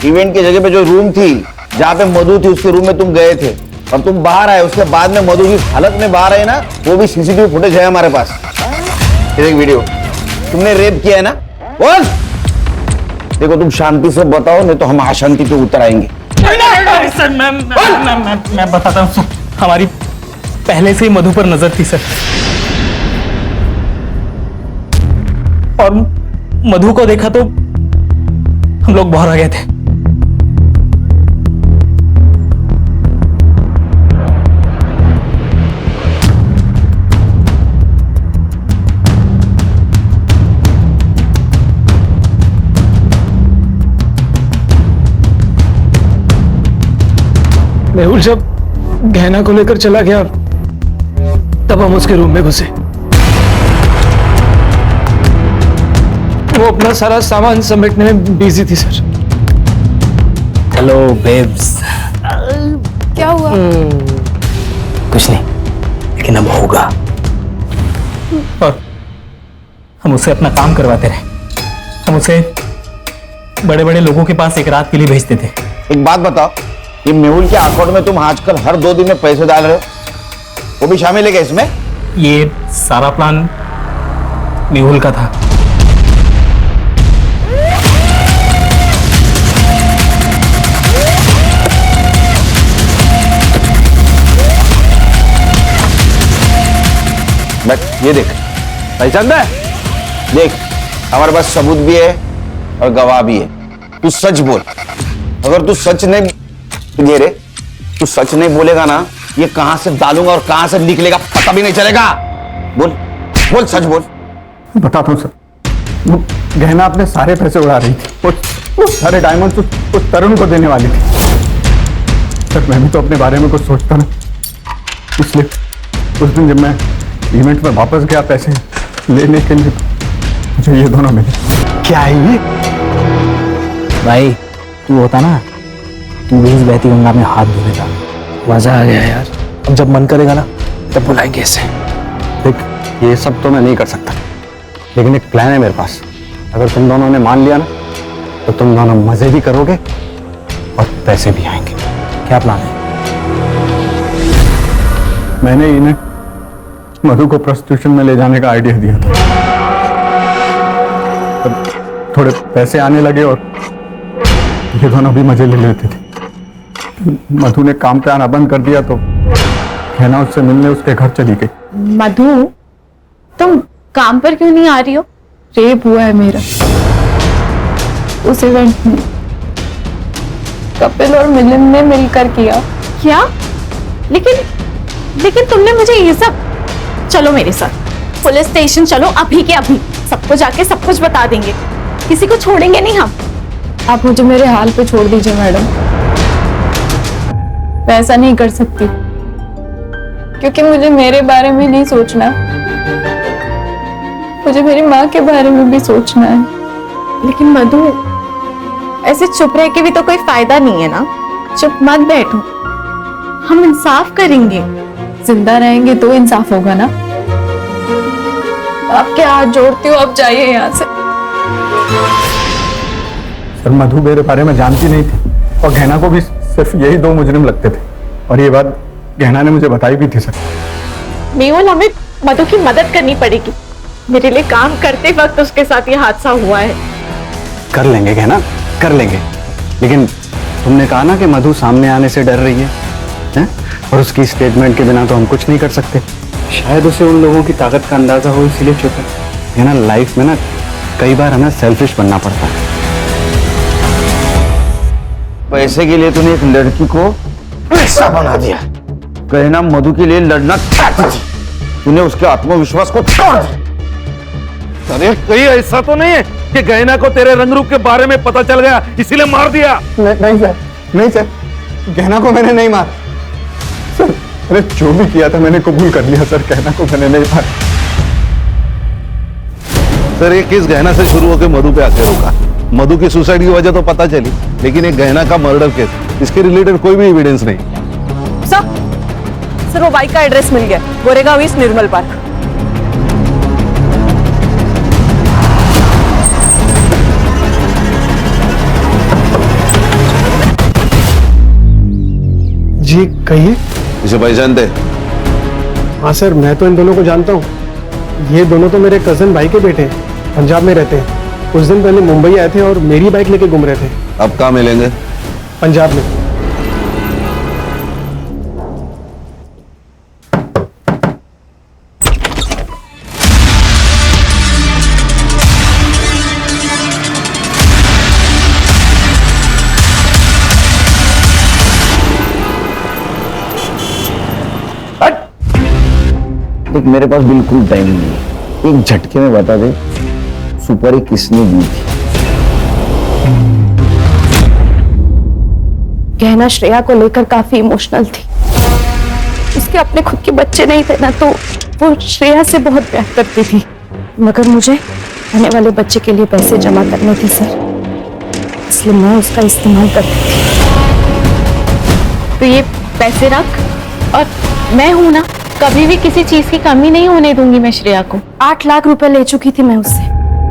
इवेंट की जगह पे जो रूम थी जहाँ पे मधु थी उसके रूम में तुम गए थे और तुम बाहर आए, उसके बाद में मधु जिस हालत में बाहर आए ना, वो भी सीसीटीवी फुटेज है हमारे पास। ये देख वीडियो, तुमने रेप किया है ना? बोल। देखो तुम शांति से बताओ, नहीं तो हम अशांति पे उतर आएंगे। सर मैं बताता हूँ सर, हमारी पहले से ही मधु पर नजर थी सर, और मधु को देखा तो हम लोग बाहर आ गए थे। मेहुल जब गहना को लेकर चला गया तब हम उसके रूम में घुसे। वो अपना सारा सामान समेटने में बिजी थी सर। Hello babes. क्या हुआ? कुछ नहीं, लेकिन अब होगा। और हम उसे अपना काम करवाते रहे, हम उसे बड़े बड़े लोगों के पास एक रात के लिए भेजते थे। एक बात बताओ, ये मेहुल के अकाउंट में तुम आजकल हर 2 दिन में पैसे डाल रहे हो, वो भी शामिल है क्या इसमें? ये सारा प्लान मेहुल का था। बट ये देख, पहचान है? देख हमारे पास सबूत भी है और गवाह भी है। तू सच बोल, अगर तू सच नहीं ये रे, तू सच नहीं बोलेगा ना, ये कहां से डालूंगा और कहां से निकलेगा पता भी नहीं चलेगा। बोल बोल, सच बोल। बताता हूँ सर, वो गहना अपने सारे पैसे उड़ा रही थी, वो सारे डायमंड तो तरुण को देने वाली थी। सर मैं भी तो अपने बारे में कुछ सोचता ना, इसलिए उस दिन जब मैं इवेंट में वापस गया पैसे लेने के लिए, मुझे ये दोनों मिले। क्या है ये? भाई तू होता ना, तू भी इस बहती गंगा में हाथ धो देता। मजा आ गया यार। अब जब मन करेगा ना तब बुलाएंगे इसे। देख ये सब तो मैं नहीं कर सकता, लेकिन एक प्लान है मेरे पास। अगर तुम दोनों ने मान लिया ना तो तुम दोनों मजे भी करोगे और पैसे भी आएंगे। क्या प्लान है? मैंने इन्हें मधु को प्रोस्टिट्यूशन में ले जाने का आइडिया दिया था। तब थोड़े पैसे आने लगे और ये दोनों भी मजे ले लेते थे। मधु ने काम पे आना बंद कर दिया तो गहना उससे मिलने उसके घर चली गई। मधु, तुम काम पर क्यों नहीं आ रही हो? रेप हुआ है मेरा उस इवेंट में। कपिल और मिलन ने मिलकर किया। क्या? लेकिन तुमने मुझे ये सब। चलो मेरे साथ पुलिस स्टेशन चलो, अभी के अभी सबको जाके सब कुछ बता देंगे, किसी को छोड़ेंगे नहीं हम। आप मुझे मेरे हाल पे छोड़ दीजिए मैडम, मैं ऐसा नहीं कर सकती क्योंकि मुझे मेरे बारे में नहीं सोचना, मुझे मेरी माँ के बारे में भी सोचना है। लेकिन मधु, ऐसे चुप रह के भी तो कोई फायदा नहीं है ना। चुप मत बैठो, हम इंसाफ करेंगे। जिंदा रहेंगे तो इंसाफ होगा ना। आपके हाथ जोड़ती हूँ, अब जाइए यहाँ से। सर मधु मेरे बारे में जानती नहीं थी और गहना को भी सिर्फ यही दो मुजरिम लगते थे और ये बात गहना ने मुझे बताई भी थी सर। मेहुल, हमें मधु की मदद करनी पड़ेगी। मेरे लिए काम करते वक्त उसके साथ ये हादसा हुआ है। कर लेंगे गहना, कर लेंगे, लेकिन तुमने कहा ना कि मधु सामने आने से डर रही है, हैं? और उसकी स्टेटमेंट के बिना तो हम कुछ नहीं कर सकते। शायद उसे उन लोगों की ताकत का अंदाजा हो, इसलिए चुप है ना। लाइफ में ना कई बार हमें सेल्फिश बनना पड़ता है। पैसे के लिए तूने एक लड़की को पैसा बना दिया। गहना मधु के लिए लड़ना चाहती थी, तूने उसके आत्मविश्वास को तोड़ दिया। अरे कहीं ऐसा तो नहीं है कि गहना को तेरे रंग रूप के बारे में पता चल गया इसीलिए मार दिया? नहीं सर, नहीं सर, गहना को मैंने नहीं मारा सर। मैंने जो भी किया था मैंने कबूल कर लिया सर, गहना को मैंने नहीं मारा। सर ये केस गहना से शुरू होकर मधु पे आके रुका। मधु की सुसाइड की वजह तो पता चली, लेकिन एक गहना का मर्डर केस, इसके रिलेटेड कोई भी एविडेंस नहीं। सर वो बाइक का एड्रेस मिल गया, गोरेगांव ईस्ट निर्मल पार्क। जी कहिए। इसे पहचानते? हाँ सर, मैं तो इन दोनों को जानता हूँ। ये दोनों तो मेरे कजन भाई के बेटे हैं, पंजाब में रहते हैं। कुछ दिन पहले मुंबई आए थे और मेरी बाइक लेके घूम रहे थे। अब कहाँ मिलेंगे? पंजाब में। देख मेरे पास बिल्कुल टाइम नहीं है, एक झटके में बता दे सुपारी किसने दी थी? गहना श्रेया को लेकर काफी इमोशनल थी। उसके अपने खुद के बच्चे नहीं थे ना, तो वो श्रेया से बहुत प्यार करती थी। मगर मुझे आने वाले बच्चे के लिए पैसे जमा करने थे सर, इसलिए मैं उसका इस्तेमाल करती थी। तो ये पैसे रख, और मैं हूं ना, कभी भी किसी चीज की कमी नहीं होने दूंगी मैं श्रेया को। 8 लाख रुपए ले चुकी थी मैं उससे,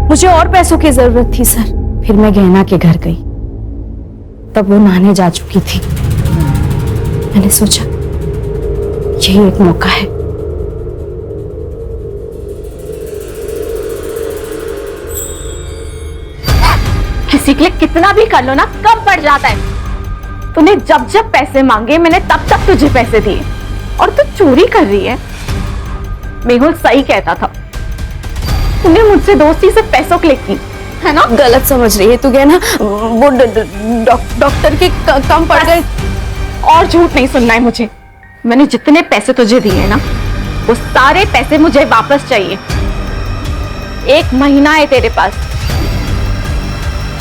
मुझे और पैसों की जरूरत थी सर। फिर मैं गहना के घर गई, तब वो नहाने जा चुकी थी। मैंने सोचा यही एक मौका है। किसी के लिए कितना भी कर लो ना, कम पड़ जाता है। तूने जब जब पैसे मांगे मैंने तब तक तुझे पैसे दिए, और तू चोरी कर रही है। मेहुल सही कहता था, तूने मुझसे दोस्ती से पैसों के लिए की है ना। गलत समझ रही है तू गहना, वो डॉक्टर के कम पड़ गए। और झूठ नहीं सुनना है मुझे। मैंने जितने पैसे तुझे दिए ना, वो सारे पैसे मुझे वापस चाहिए। 1 महीना है तेरे पास,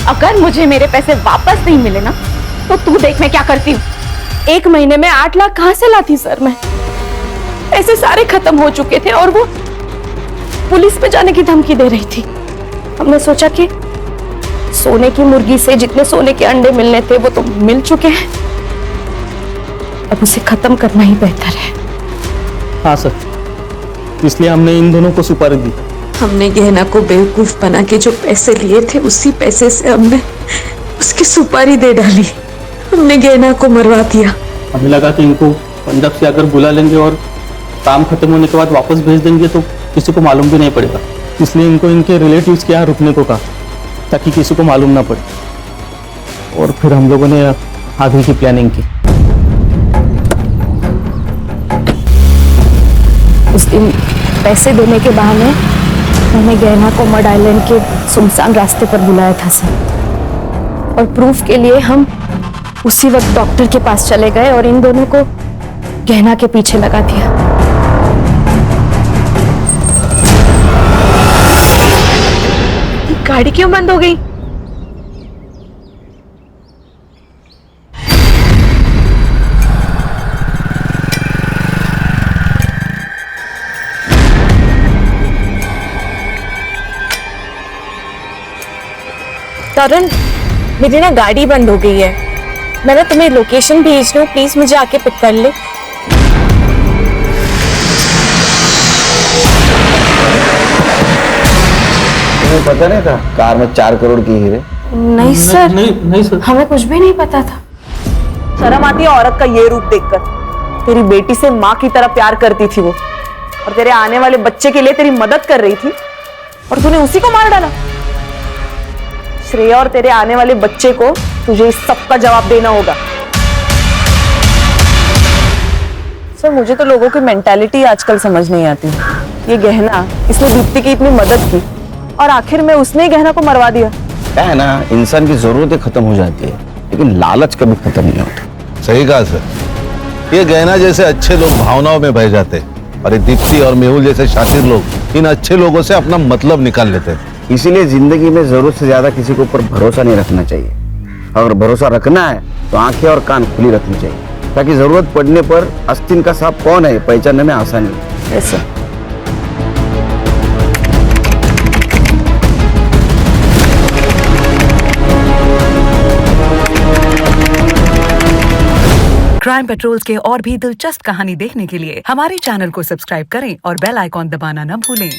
अगर मुझे मेरे पैसे वापस नहीं मिले ना, तो तू देख मैं क्या करती हूँ। 1 महीने में 8 लाख कहां से लाती सर मैं? पैसे सारे खत्म हो चुके थे और वो पुलिस में जाने की धमकी दे रही थी। हमने सोचा कि सोने की मुर्गी से जितने सोने के अंडे मिलने थे वो तो मिल चुके हैं, अब उसे खत्म करना ही बेहतर है। हाँ सर, इसलिए हमने इन दोनों को सुपारी दी। हमने गहना को बेवकूफ बना के जो पैसे लिए थे, उसी पैसे से हमने उसकी सुपारी दे डाली। हमने गहना को मरवा दिया। हमें लगा कि इनको पंजाब से अगर बुला लेंगे और काम खत्म होने के बाद वापस भेज देंगे तो किसी को मालूम भी नहीं पड़ेगा, इसलिए इनको इनके रिलेटिव्स के यहाँ रुकने को कहा, ताकि किसी को मालूम ना पड़े। और फिर हम लोगों ने आगे की प्लानिंग की। उस दिन पैसे देने के बहाने मैंने गहना को मड आइलैंड के सुनसान रास्ते पर बुलाया था सर, और प्रूफ के लिए हम उसी वक्त डॉक्टर के पास चले गए और इन दोनों को गहना के पीछे लगा दिया। गाड़ी क्यों बंद हो गई? तरुण, मेरी ना गाड़ी बंद हो गई है। मैंने तुम्हें लोकेशन भेज रही हूँ, प्लीज मुझे आके पिक कर ले। तुम्हें पता नहीं था कार में 4 करोड़ की हीरे? नहीं सर, नहीं सर, हमें कुछ भी नहीं पता था। शर्म आती है औरत का ये रूप देखकर। तेरी बेटी से माँ की तरह प्यार करती थी वो, और तेरे आने वाले बच्चे के लिए तेरी मदद कर रही थी, और तूने उसी को मार डाला। श्रेया और तेरे आने वाले बच्चे को तुझे इस सब का जवाब देना होगा। सर, मुझे तो लोगों की मेंटालिटी आजकल समझ नहीं आती। ये गहना, इसने दीप्ति की इतनी मदद की और आखिर में उसने ही गहना को मरवा दिया। क्या है ना, इंसान की जरूरतें खत्म हो जाती है लेकिन लालच कभी खत्म नहीं होता। सही कहा सर। ये गहना जैसे अच्छे लोग भावनाओं में बह जाते हैं और ये दीप्ति और मेहुल जैसे शातिर लोग इन अच्छे लोगों से अपना मतलब निकाल लेते हैं। इसीलिए जिंदगी में जरूरत से ज्यादा किसी के ऊपर भरोसा नहीं रखना चाहिए। अगर भरोसा रखना है तो आंखें और कान खुली रखनी चाहिए, ताकि जरूरत पड़ने पर आस्तीन का सांप कौन है पहचानने में आसानी है। ऐसा क्राइम पेट्रोल्स के और भी दिलचस्प कहानी देखने के लिए हमारे चैनल को सब्सक्राइब करें और बेल आइकॉन दबाना न भूलें।